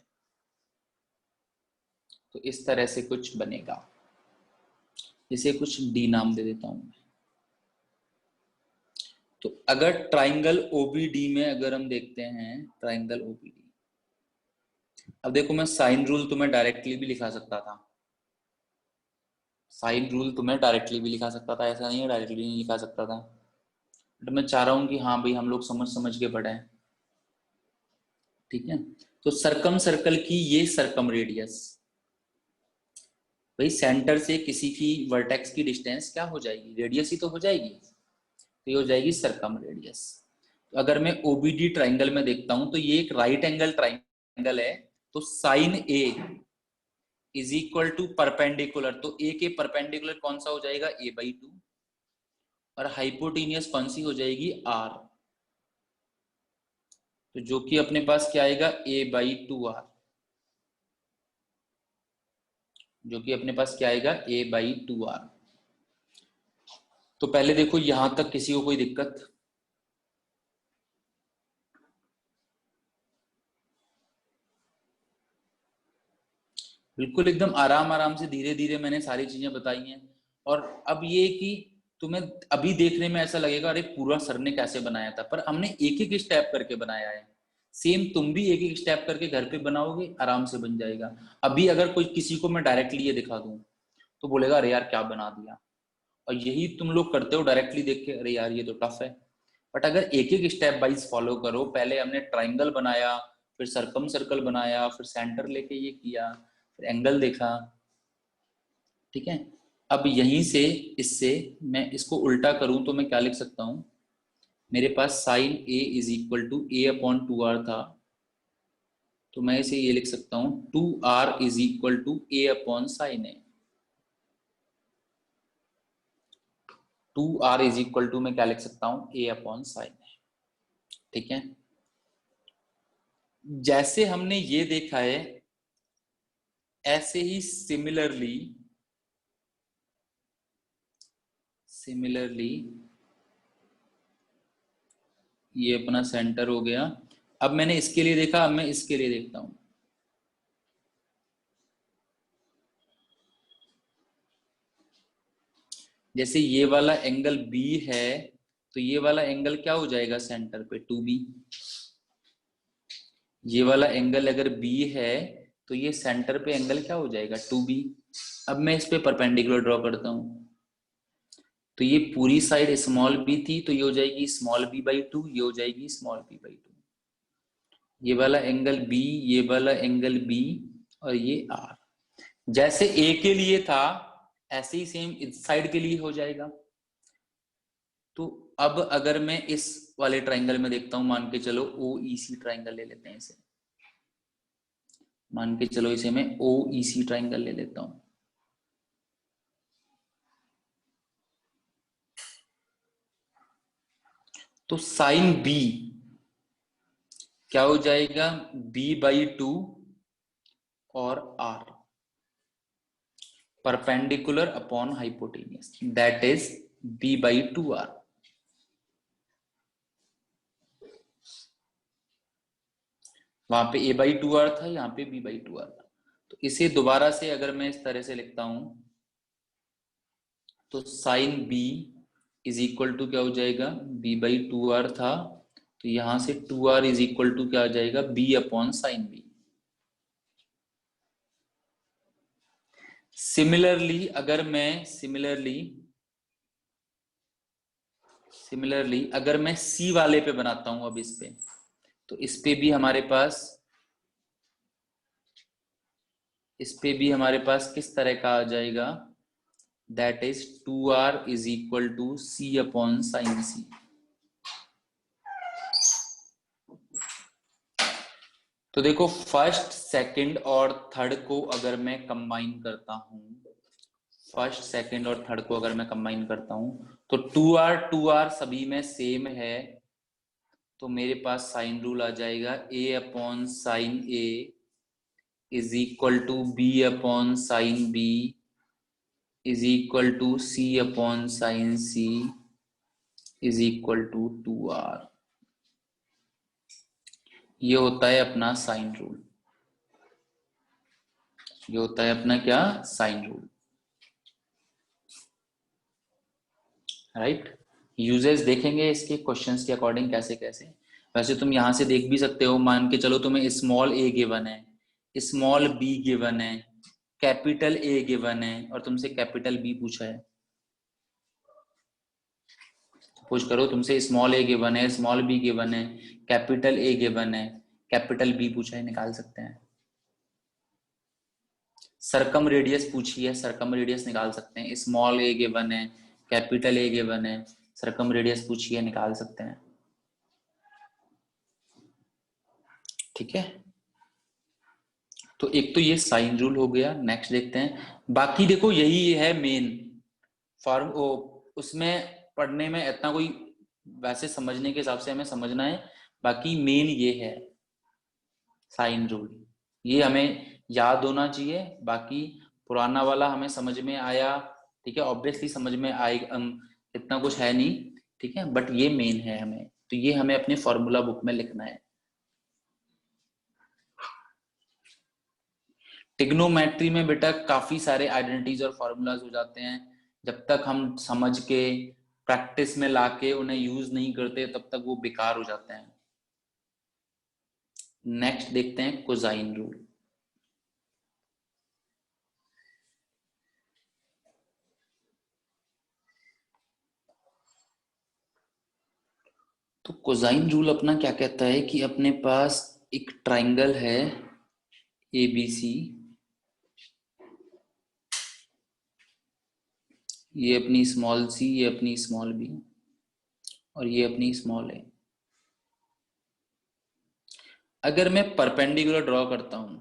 तो इस तरह से कुछ बनेगा, इसे कुछ डी नाम दे देता हूं मैं। तो अगर ट्राइंगल ओबीडी में अगर हम देखते हैं ट्राइंगल ओबीडी, अब देखो मैं साइन रूल तुम्हें डायरेक्टली भी लिखा सकता था, साइन रूल तुम्हें डायरेक्टली भी लिखा सकता था, ऐसा नहीं है डायरेक्टली नहीं लिखा सकता था, बट मैं चाह रहा हूं कि हाँ भाई हम लोग समझ समझ के पढ़े, ठीक है। तो सर्कम सर्कल की ये सर्कम रेडियस, भाई सेंटर से किसी की वर्टेक्स की डिस्टेंस क्या हो जाएगी, रेडियस ही तो हो जाएगी, तो ये हो जाएगी सर्कम रेडियस। तो अगर मैं ओबीडी ट्राइंगल में देखता हूं तो ये एक राइट एंगल ट्राइंगल है, तो sine A is equal to perpendicular, तो ए के परपेंडिकुलर कौन सा हो जाएगा, a/2, और हाइपोटेनियस कौन सी हो जाएगी, आर। तो जो कि अपने पास क्या आएगा, a/2r, जो कि अपने पास क्या आएगा, a/2r। तो पहले देखो यहां तक किसी को कोई दिक्कत? बिल्कुल एकदम आराम आराम से धीरे धीरे मैंने सारी चीजें बताई हैं। और अब ये कि तुम्हें अभी देखने में ऐसा लगेगा अरे पूरा सर ने कैसे बनाया था, पर हमने एक एक स्टेप करके बनाया है। सेम तुम भी एक एक स्टेप करके घर पे बनाओगे, आराम से बन जाएगा। अभी अगर कोई किसी को मैं डायरेक्टली ये दिखा दूं तो बोलेगा अरे यार क्या बना दिया। और यही तुम लोग करते हो डायरेक्टली देख के, अरे यार ये तो टफ है। बट अगर एक एक स्टेप वाइज फॉलो करो, पहले हमने ट्राइंगल बनाया, फिर सर्कम सर्कल बनाया, फिर सेंटर लेके ये किया, फिर एंगल देखा, ठीक है। अब यहीं से इससे मैं इसको उल्टा करूं तो मैं क्या लिख सकता हूं, मेरे पास sine A is equal to a/2r था, तो मैं इसे ये लिख सकता हूं 2r is equal to a/sin a। 2r is equal to मैं क्या लिख सकता हूं, a/sin a, ठीक है। जैसे हमने ये देखा है ऐसे ही सिमिलरली ये अपना सेंटर हो गया। अब मैंने इसके लिए देखा, अब मैं इसके लिए देखता हूं। जैसे ये वाला एंगल B है, तो ये वाला एंगल क्या हो जाएगा सेंटर पे, 2B। ये वाला एंगल अगर B है तो ये सेंटर पे एंगल क्या हो जाएगा, 2B। अब मैं इस पे परपेंडिकुलर ड्रॉ करता हूं, तो ये पूरी साइड स्मॉल b थी, तो ये हो जाएगी स्मॉल b/2, ये हो जाएगी स्मॉल b/2। ये वाला एंगल B, ये वाला एंगल B, और ये R। जैसे A के लिए था ऐसे ही सेम इस साइड के लिए हो जाएगा। तो अब अगर मैं इस वाले ट्राइंगल में देखता हूं, मान के चलो OEC ट्राइंगल ले लेते हैं इसे, मान के चलो इसे मैं OEC ट्राइंगल ले लेता हूं। तो साइन B क्या हो जाएगा, b/2 और r perpendicular upon hypotenuse, that is b/2r। वहां पे a/2r था, यहाँ पे b/2r था। तो इसे दोबारा से अगर मैं इस तरह से लिखता हूं तो sine b is equal to क्या हो जाएगा, b/2r था, तो यहां से 2r इज इक्वल टू क्या हो जाएगा, b/sin b। सिमिलरली अगर मैं अगर मैं C वाले पे बनाता हूं, अब इस पे, तो इस पे भी हमारे पास किस तरह का आ जाएगा, that is 2r is equal to c/sin c। तो देखो फर्स्ट सेकंड और थर्ड को अगर मैं कंबाइन करता हूं, तो 2r सभी में सेम है, तो मेरे पास साइन रूल आ जाएगा a/sin a is equal to b/sin b is equal to c/sin c is equal to 2r। ये होता है अपना साइन रूल, ये होता है अपना क्या, साइन रूल, राइट। यूजेस देखेंगे इसके क्वेश्चंस के अकॉर्डिंग कैसे कैसे। वैसे तुम यहां से देख भी सकते हो, मान के चलो तुम्हें स्मॉल a गिवन है, स्मॉल b गिवन है, कैपिटल A गिवन है, और तुमसे कैपिटल B पूछा है। सपोज करो तुमसे स्मॉल a गिवन है, स्मॉल b गिवन है, कैपिटल A गिवन है, कैपिटल B पूछा है, निकाल सकते हैं। सरकम रेडियस पूछी है, सरकम रेडियस निकाल सकते हैं। स्मॉल a गिवन है, कैपिटल A गिवन है, सरकम रेडियस पूछी है, निकाल सकते हैं, ठीक है। तो एक तो ये साइन रूल हो गया। नेक्स्ट देखते हैं, बाकी देखो यही है मेन फॉर्म, उसमें पढ़ने में इतना कोई वैसे समझने के हिसाब से हमें समझना है, बाकी मेन ये है साइन रूल, ये हमें याद होना चाहिए। बाकी पुराना वाला हमें समझ में आया, ठीक है, ऑब्वियसली समझ में आएगा, इतना कुछ है नहीं, ठीक है, बट ये मेन है हमें, तो ये हमें अपने फॉर्मूला बुक में लिखना है। ट्रिग्नोमेट्री में बेटा काफी सारे आइडेंटिटीज और फॉर्मूलाज हो जाते हैं, जब तक हम समझ के प्रैक्टिस में लाके उन्हें यूज नहीं करते तब तक वो बेकार हो जाते हैं। नेक्स्ट देखते हैं कोसाइन रूल। तो कोसाइन रूल अपना क्या कहता है कि अपने पास एक ट्राइंगल है ABC, ये अपनी स्मॉल c, ये अपनी स्मॉल b और ये अपनी स्मॉल a। अगर मैं परपेंडिकुलर ड्रॉ करता हूं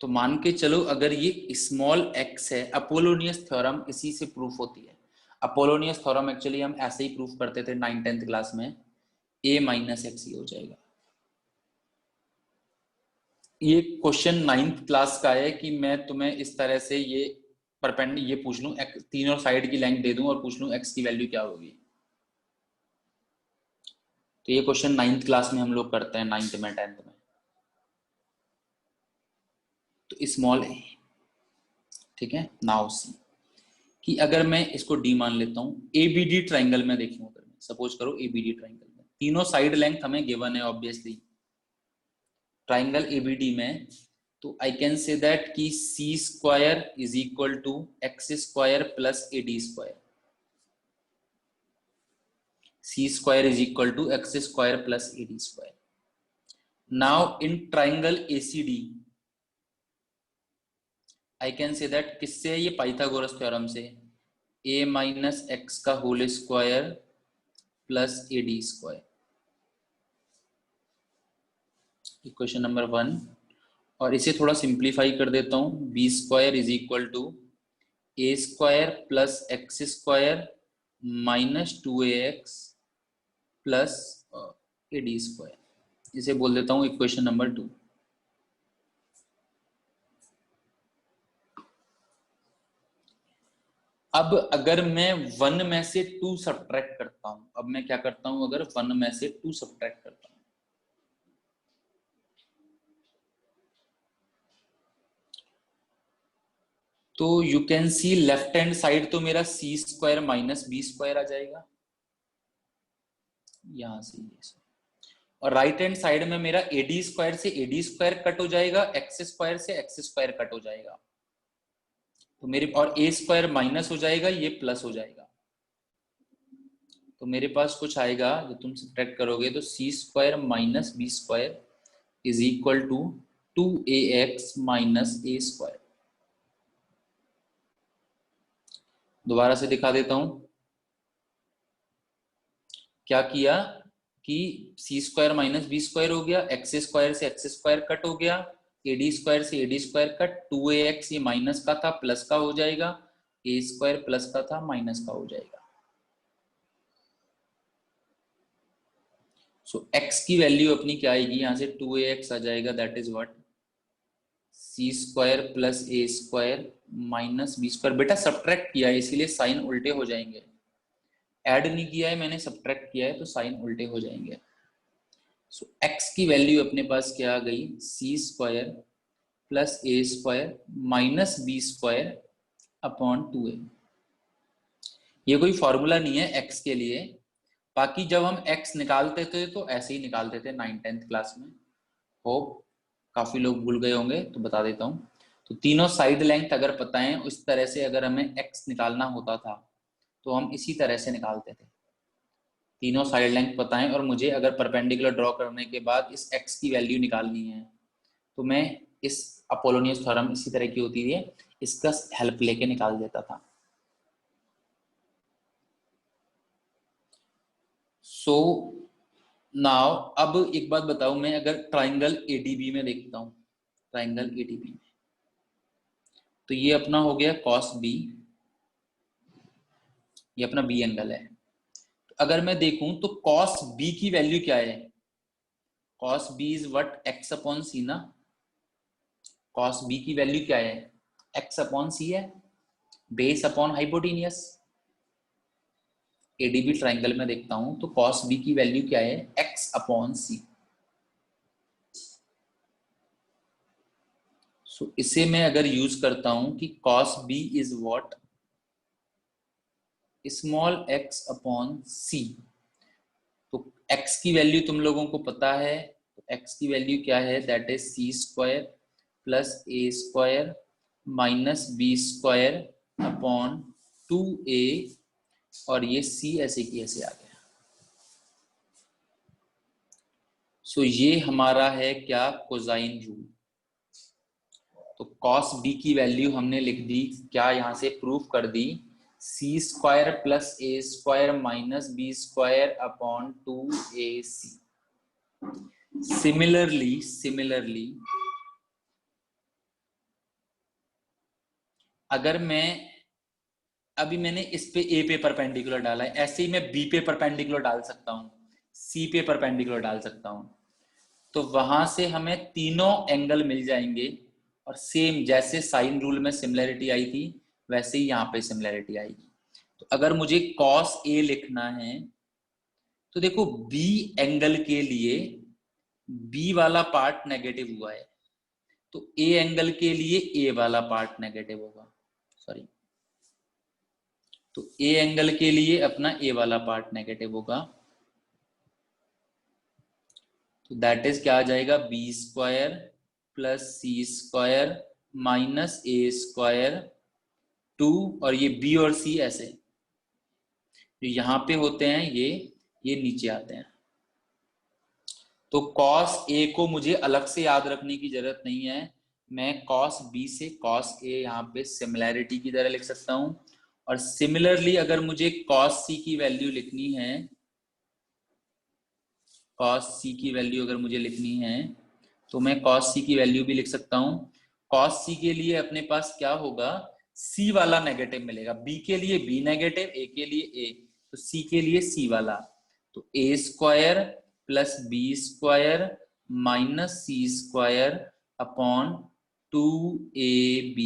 तो मान के चलो अगर ये स्मॉल x है, अपोलोनियस थ्योरम इसी से प्रूफ होती है। अपोलोनियस थ्योरम एक्चुअली हम ऐसे ही प्रूफ करते थे 9th-10th क्लास में, a माइनस एक्स हो जाएगा। ये क्वेश्चन 9th क्लास का है कि मैं तुम्हें इस तरह से ये ये पूछ लूं, तीनों साइड की लेंथ दे दूं और पूछ लूं x की वैल्यू क्या होगी। तो ये क्वेश्चन 9th क्लास में हम लोग करते हैं, 9th में 10th में। तो स्मॉल a, ठीक है, नाउ सी कि अगर मैं इसको d मान लेता हूं, ABD ट्राइंगल में देखूं, अगर मैं सपोज करो ABD ट्राइंगल में तीनों साइड लेंथ हमें गिवन है ऑब्वियसली ट्राइंगल ABD में, तो आई कैन से दैट कि c square is equal to x square plus AD square, c square is equal to x square plus AD square. Now in triangle ACD I can say that किससे है, ये पाइथागोरस थ्योरम से, a माइनस एक्स का whole square plus AD square, equation number 1। और इसे थोड़ा सिंप्लीफाई कर देता हूं, b square is equal to a square plus x square minus 2ax plus AD square, इसे बोल देता हूं इक्वेशन नंबर 2। अब अगर मैं 1 में से 2 सब्ट्रैक्ट करता हूं, अब मैं क्या करता हूं, अगर 1 में से 2 सब्ट्रैक्ट करता हूं तो you can see left hand side तो मेरा सी स्क्वायर माइनस बी स्क्वायर आ जाएगा यहां से ये, और राइट हैंड साइड में मेरा AD स्क्वायर से AD स्क्वायर कट हो जाएगा, एक्स स्क्वायर से एक्स स्क्वायर कट हो जाएगा, तो मेरे और a स्क्वायर माइनस हो जाएगा, ये प्लस हो जाएगा, तो मेरे पास कुछ आएगा जो तुम सब्ट्रैक्ट करोगे तो c square minus b square is equal to 2ax minus a square. दोबारा से दिखा देता हूं, क्या किया कि c square minus b square हो गया, एक्स स्क्वायर से एक्स स्क्वायर कट हो गया, AD स्क्वायर से AD स्क्वायर कट, 2ax ये माइनस का था प्लस का हो जाएगा, a स्क्वायर प्लस का था माइनस का हो जाएगा। सो x की वैल्यू अपनी क्या आएगी, यहां से 2ax आ जाएगा, that is what c square plus a square minus b square. बेटा सब्ट्रैक्ट किया है इसीलिए साइन उल्टे हो जाएंगे, ऐड नहीं किया है मैंने, सब्ट्रैक्ट किया है तो साइन उल्टे हो जाएंगे। सो x की वैल्यू अपने पास क्या आ गई, c square plus a square minus b square upon 2a। ये कोई फॉर्मूला नहीं है x के लिए, बाकी जब हम x निकालते थे तो ऐसे ही निकालते थे 9th-10th क्लास में, होप काफी लोग भूल गए होंगे तो बता देता हूँ। तो तीनों साइड लेंथ अगर पता है उस तरह से अगर हमें x निकालना होता था तो हम इसी तरह से निकालते थे, तीनों साइड लेंथ पता है और मुझे अगर परपेंडिकुलर ड्रॉ करने के बाद इस x की वैल्यू निकालनी है तो मैं इस अपोलोनियस थ्योरम इसी तरह की होती है, इसका हेल्प लेके निकाल देता था। सो नाउ अब एक बात बताओ, मैं अगर ट्राइंगल ADB में देखता हूं, ट्राइंगल ADB में तो ये अपना हो गया cos b ये अपना बी एंगल है। तो अगर मैं देखूं तो कॉस बी की वैल्यू क्या है, cos b is what, x upon c ना। कॉस बी की वैल्यू क्या है, एक्स अपॉन सी है, base upon hypotenuse. ADB triangle में देखता हूं तो कॉस बी की वैल्यू क्या है, एक्स अपॉन सी। सो इसे मैं अगर यूज करता हूं कि cos b is what, small x upon c. तो x की वैल्यू तुम लोगों को पता है, तो x की वैल्यू क्या है, that is c square plus a square minus b square upon 2a, और ये c ऐसे की ऐसे आ गया। सो ये हमारा है क्या, कोसाइन रूल। तो cos b की वैल्यू हमने लिख दी, क्या यहां से प्रूफ कर दी, c square plus a square minus b square upon 2ac। Similarly अगर मैं, अभी मैंने इस पे ए पे परपेंडिकुलर डाला है, ऐसे ही मैं बी पे परपेंडिकुलर डाल सकता हूं, सी पे परपेंडिकुलर डाल सकता हूं। तो वहां से हमें तीनों एंगल मिल जाएंगे, और सेम जैसे साइन रूल में सिमिलरिटी आई थी वैसे ही यहाँ पे सिमिलरिटी आएगी। तो अगर मुझे कॉस ए लिखना है तो देखो बी एंगल के लिए बी वाला पार्ट नेगेटिव हुआ है, तो ए एंगल के लिए ए वाला पार्ट नेगेटिव होगा, सॉरी, तो ए एंगल के लिए अपना ए वाला पार्ट नेगेटिव होगा। तो दैट इज क्या आ जाएगा, बी स्क्वायर प्लस सी स्क्वायर माइनस ए स्क्वायर 2, और ये बी और सी ऐसे जो यहाँ पे होते हैं ये नीचे आते हैं। तो cos a को मुझे अलग से याद रखने की जरूरत नहीं है, मैं cos b से cos a यहाँ पे सिमिलैरिटी की तरह लिख सकता हूं। और सिमिलरली अगर मुझे cos c की वैल्यू लिखनी है, cos c की वैल्यू अगर मुझे लिखनी है तो मैं cos c की वैल्यू भी लिख सकता हूं। cos c के लिए अपने पास क्या होगा, c वाला नेगेटिव मिलेगा, b के लिए b नेगेटिव, a के लिए a, तो c के लिए c वाला। तो a square plus b square minus c square upon 2ab।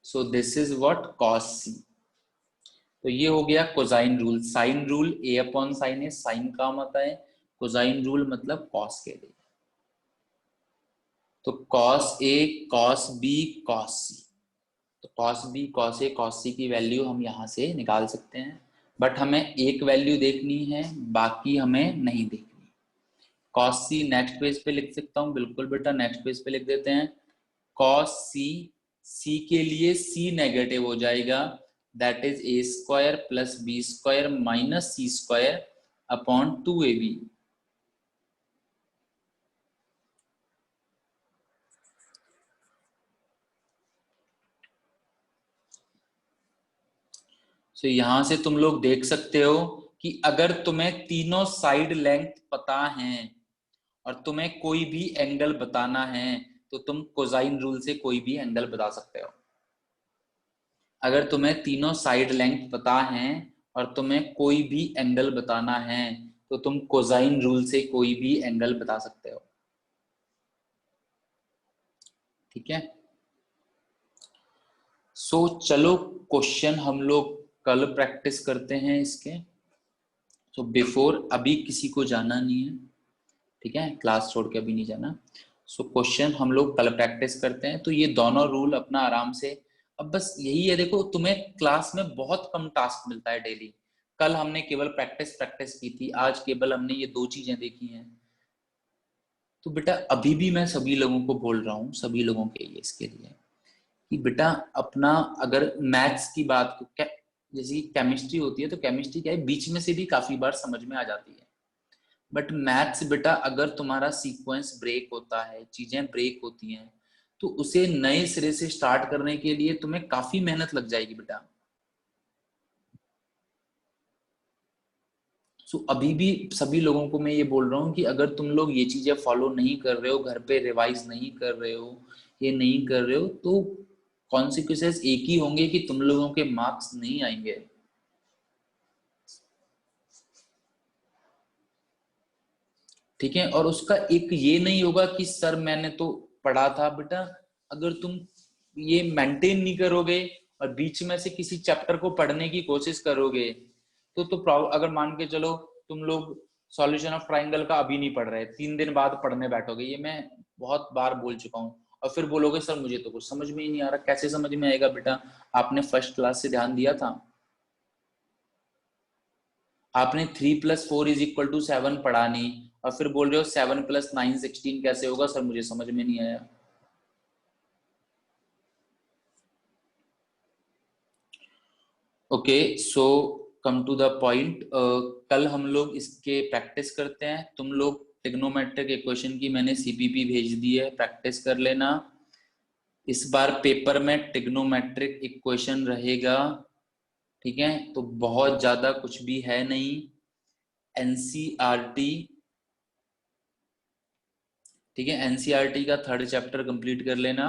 So this is what cos c। तो ये हो गया cosine rule. Sine rule a upon sine है, साइन काम आता है, कोसाइन रूल मतलब cos के लिए। तो cos a cos b cos c, तो cos b cos a cos c की वैल्यू हम यहां से निकाल सकते हैं, बट हमें एक वैल्यू देखनी है, बाकी हमें नहीं देखनी। cos c नेक्स्ट पेज पे लिख सकता हूं, बिल्कुल बेटा नेक्स्ट पेज पे लिख देते हैं। cos c, c के लिए c नेगेटिव हो जाएगा, that is a square plus b square minus c square upon 2ab। So यहां से तुम लोग देख सकते हो कि अगर तुम्हें तीनों साइड लेंथ पता है और तुम्हें कोई भी एंगल बताना है तो तुम कोसाइन रूल से कोई भी एंगल बता सकते हो। अगर तुम्हें तीनों साइड लेंथ पता है और तुम्हें कोई भी एंगल बताना है तो तुम कोसाइन रूल से कोई भी एंगल बता सकते हो, ठीक है। सो चलो क्वेश्चन हम लोग कल प्रैक्टिस करते हैं इसके। सो बिफोर, अभी किसी को जाना नहीं है, ठीक है, क्लास छोड़ के अभी नहीं जाना। सो क्वेश्चन हम लोग कल प्रैक्टिस करते हैं। तो ये दोनों रूल अपना आराम से, अब बस यही है, देखो तुम्हें क्लास में बहुत कम टास्क मिलता है डेली। कल हमने केवल प्रैक्टिस की थी, आज केवल हमने ये 2 चीजें देखी हैं। तो बेटा अभी भी मैं सभी लोगों को बोल रहा हूँ, सभी लोगों के लिए इसके लिए, कि बेटा अपना अगर मैथ्स की बात जैसे केमिस्ट्री होती है, तो केमिस्ट्री क्या है, बीच में से भी काफी बार समझ में आ जाती है, बट मैथ्स बेटा अगर तुम्हारा सीक्वेंस ब्रेक होता है, चीजें ब्रेक होती हैं, तो उसे नए सिरे से स्टार्ट करने के लिए तुम्हें काफी मेहनत लग जाएगी बेटा। सो अभी भी सभी लोगों को मैं ये बोल रहा हूँ कि अगर तुम लोग ये चीजें फॉलो नहीं कर रहे हो, घर पे रिवाइज नहीं कर रहे हो, ये नहीं कर रहे हो, तो कॉन्सिक्वेंसेस एक ही होंगे कि तुम लोगों के मार्क्स नहीं आएंगे। ठीक है, और उसका एक ये नहीं होगा कि सर मैंने तो पढ़ा था। बेटा अगर तुम ये मेंटेन नहीं करोगे और बीच में से किसी चैप्टर को पढ़ने की कोशिश करोगे तो अगर मान के चलो तुम लोग सॉल्यूशन ऑफ ट्राइंगल का अभी नहीं पढ़ रहे, 3 दिन बाद पढ़ने बैठोगे, ये मैं बहुत बार बोल चुका हूँ, और फिर बोलोगे सर मुझे तो कुछ समझ में ही नहीं आ रहा। कैसे समझ में आएगा बेटा? आपने फर्स्ट क्लास से ध्यान दिया था? आपने 3+4=7 पढ़ा नहीं और फिर बोल रहे हो 7+9 16 कैसे होगा? सर मुझे समझ में नहीं आया। Okay, so come to the point. कल हम लोग इसके प्रैक्टिस करते हैं। तुम लोग ट्रिग्नोमेट्रिक इक्वेशन की मैंने सीपीपी भेज दी है, प्रैक्टिस कर लेना। इस बार पेपर में ट्रिग्नोमेट्रिक इक्वेशन रहेगा, ठीक है? तो बहुत ज्यादा कुछ भी है नहीं। एनसीईआरटी, ठीक है, एनसीईआरटी का 3rd चैप्टर कंप्लीट कर लेना।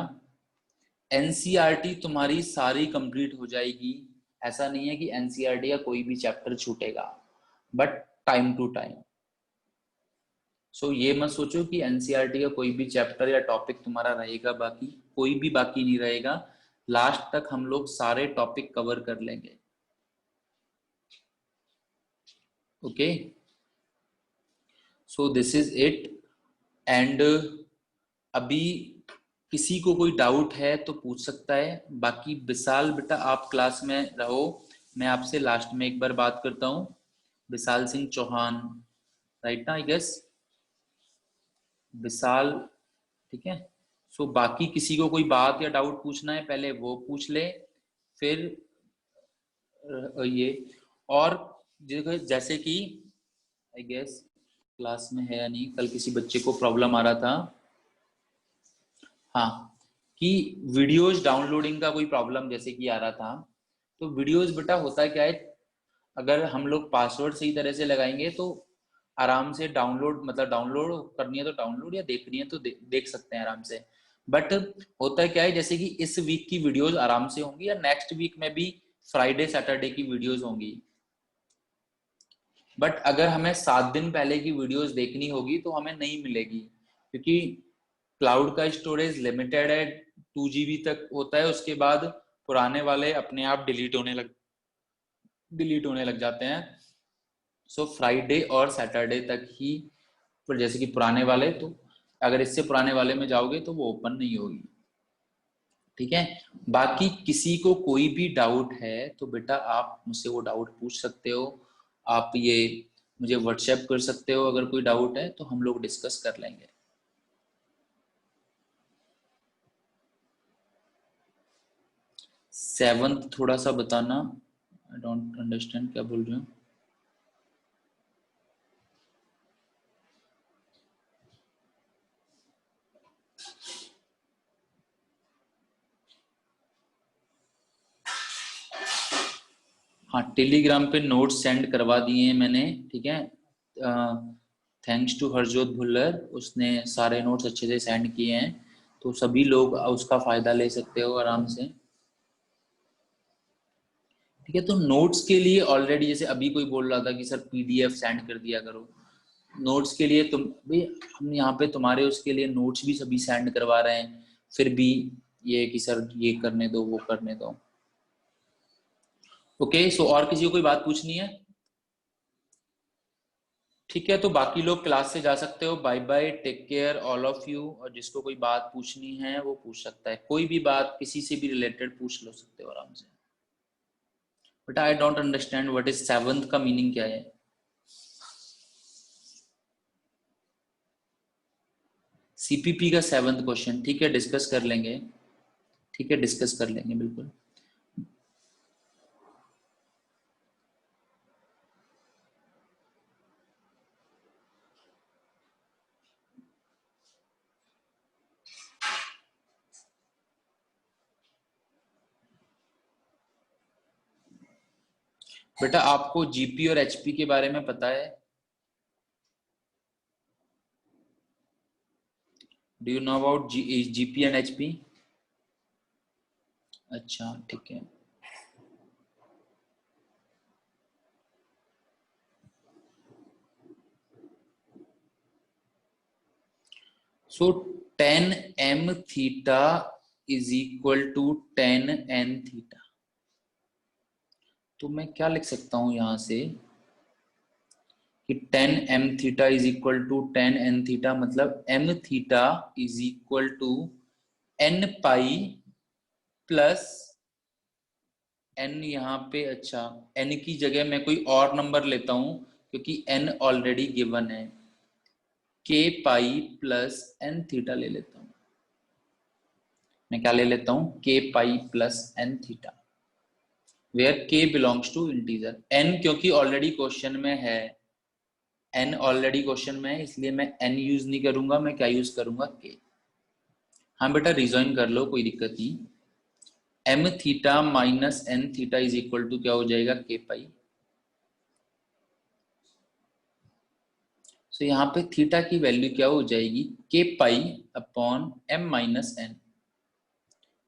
एनसीईआरटी तुम्हारी सारी कंप्लीट हो जाएगी, ऐसा नहीं है कि एनसीईआरटी का कोई भी चैप्टर छूटेगा, बट टाइम टू टाइम। सो ये मत सोचो कि एनसीईआरटी का कोई भी चैप्टर या टॉपिक तुम्हारा रहेगा बाकी, कोई भी बाकी नहीं रहेगा। लास्ट तक हम लोग सारे टॉपिक कवर कर लेंगे। Okay, so this is it. And अभी किसी को कोई डाउट है तो पूछ सकता है। बाकी विशाल बेटा आप क्लास में रहो, मैं आपसे लास्ट में एक बार बात करता हूँ। विशाल सिंह चौहान, राइट ना? आई गेस विशाल, ठीक है। सो बाकी किसी को कोई बात या डाउट पूछना है पहले वो पूछ ले, फिर ये। और जैसे कि आई गेस क्लास में है या नहीं, कल किसी बच्चे को प्रॉब्लम आ रहा था, हाँ, कि वीडियोज डाउनलोडिंग का कोई प्रॉब्लम जैसे कि आ रहा था। तो वीडियोज बेटा होता क्या है, अगर हम लोग पासवर्ड सही तरह से लगाएंगे तो आराम से डाउनलोड, मतलब डाउनलोड करनी है तो डाउनलोड, या देखनी है तो देख सकते हैं आराम से। बट होता क्या है, जैसे कि इस वीक की वीडियोज आराम से होंगी या नेक्स्ट वीक में भी फ्राइडे सैटरडे की वीडियोज होंगी। बट अगर हमें 7 दिन पहले की वीडियोस देखनी होगी तो हमें नहीं मिलेगी, क्योंकि क्लाउड का स्टोरेज लिमिटेड है, 2 GB तक होता है। उसके बाद पुराने वाले अपने आप डिलीट होने लग जाते हैं। सो फ्राइडे और सैटरडे तक ही, पर जैसे कि पुराने वाले, तो अगर इससे पुराने वाले में जाओगे तो वो ओपन नहीं होगी, ठीक है। बाकी किसी को कोई भी डाउट है तो बेटा आप मुझसे वो डाउट पूछ सकते हो। आप ये मुझे व्हाट्सएप कर सकते हो, अगर कोई डाउट है तो हम लोग डिस्कस कर लेंगे। सेवंथ थोड़ा सा बताना, आई डोंट अंडरस्टैंड क्या बोल रहे हो। हाँ, टेलीग्राम पे नोट्स सेंड करवा दिए हैं मैंने, ठीक है। थैंक्स टू हरजोत भुल्लर, उसने सारे नोट्स अच्छे से सेंड किए हैं, तो सभी लोग उसका फायदा ले सकते हो आराम से, ठीक है। तो नोट्स के लिए ऑलरेडी, जैसे अभी कोई बोल रहा था कि सर पीडीएफ सेंड कर दिया करो, नोट्स के लिए तुम भी, हम यहाँ पे तुम्हारे उसके लिए नोट्स भी सभी सेंड करवा रहे हैं, फिर भी ये कि सर ये करने दो वो करने दो। ओके, सो और किसी को कोई बात पूछनी है? ठीक है, तो बाकी लोग क्लास से जा सकते हो। Bye bye, take care all of you. और जिसको कोई बात पूछनी है वो पूछ सकता है, कोई भी बात किसी से भी रिलेटेड पूछ लो सकते हो आराम से। But I don't understand what is seventh का मीनिंग क्या है? सीपीपी का 7th क्वेश्चन, ठीक है, डिस्कस कर लेंगे, ठीक है, डिस्कस कर लेंगे बिल्कुल। बेटा आपको जीपी और एचपी के बारे में पता है? Do you know about GP and HP? अच्छा ठीक है, so tan m theta is equal to tan n theta. तो मैं क्या लिख सकता हूं यहां से कि tan m theta is equal to tan n theta, मतलब m theta is equal to n pi plus n यहाँ पे, अच्छा n की जगह मैं कोई और नंबर लेता हूं क्योंकि n ऑलरेडी गिवन है, k pi plus n theta ले लेता हूं। मैं क्या ले लेता हूं, k pi plus n theta, where k belongs to integer. n क्योंकि ऑलरेडी क्वेश्चन में है, n ऑलरेडी क्वेश्चन में है, इसलिए मैं n यूज नहीं करूंगा, मैं क्या यूज करूंगा, k। हाँ बेटा रिजॉइन कर लो, कोई दिक्कत नहीं। m theta minus n theta is equal to क्या हो जाएगा, k पाई। तो यहाँ पे थीटा की वैल्यू क्या हो जाएगी, k pi upon m minus n,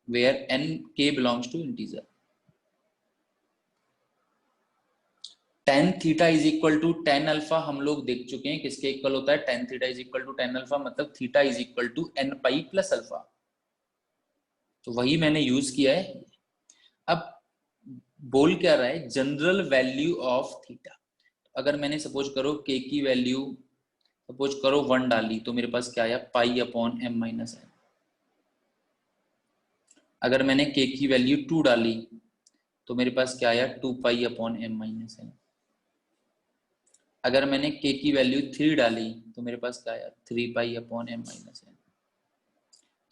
where n k belongs to integer. tan theta is equal to tan alpha हम लोग देख चुके हैं किसके इक्वल होता है, tan theta is equal to tan alpha, मतलब theta is equal to n pi plus alpha. तो वही मैंने यूज किया है। अब बोल क्या रहा है, जनरल वैल्यू ऑफ थीटा। अगर मैंने सपोज करो k की वैल्यू सपोज करो 1 डाली, तो मेरे पास क्या आया, पाई अपॉन m माइनस n। अगर मैंने k की वैल्यू 2 डाली तो मेरे पास क्या आया, 2 पाई अपॉन m माइनस n। अगर मैंने k की वैल्यू 3 डाली तो मेरे पास क्या आया, 3 पाई अपॉन m माइनस n।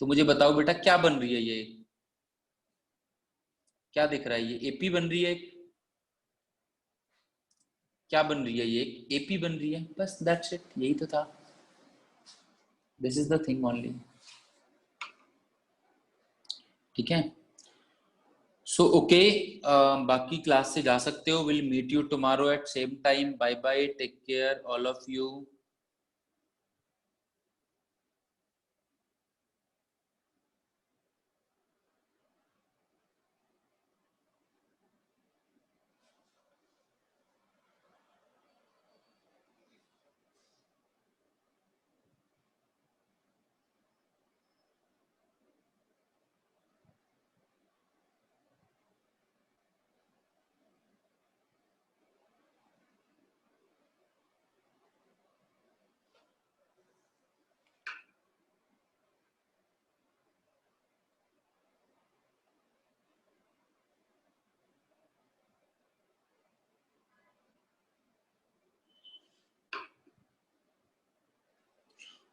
तो मुझे बताओ बेटा क्या बन रही है, ये क्या दिख रहा है, ये एपी बन रही है, क्या बन रही है, ये एपी बन रही है, बस दैट्स इट, यही तो था। This is the thing only, ठीक है। सो ओके, बाकी क्लास से जा सकते हो। Will meet you tomorrow at same time. Bye bye, take care all of you.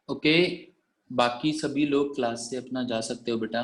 Okay, बाकी सभी लोग क्लास से अपना जा सकते हो बेटा।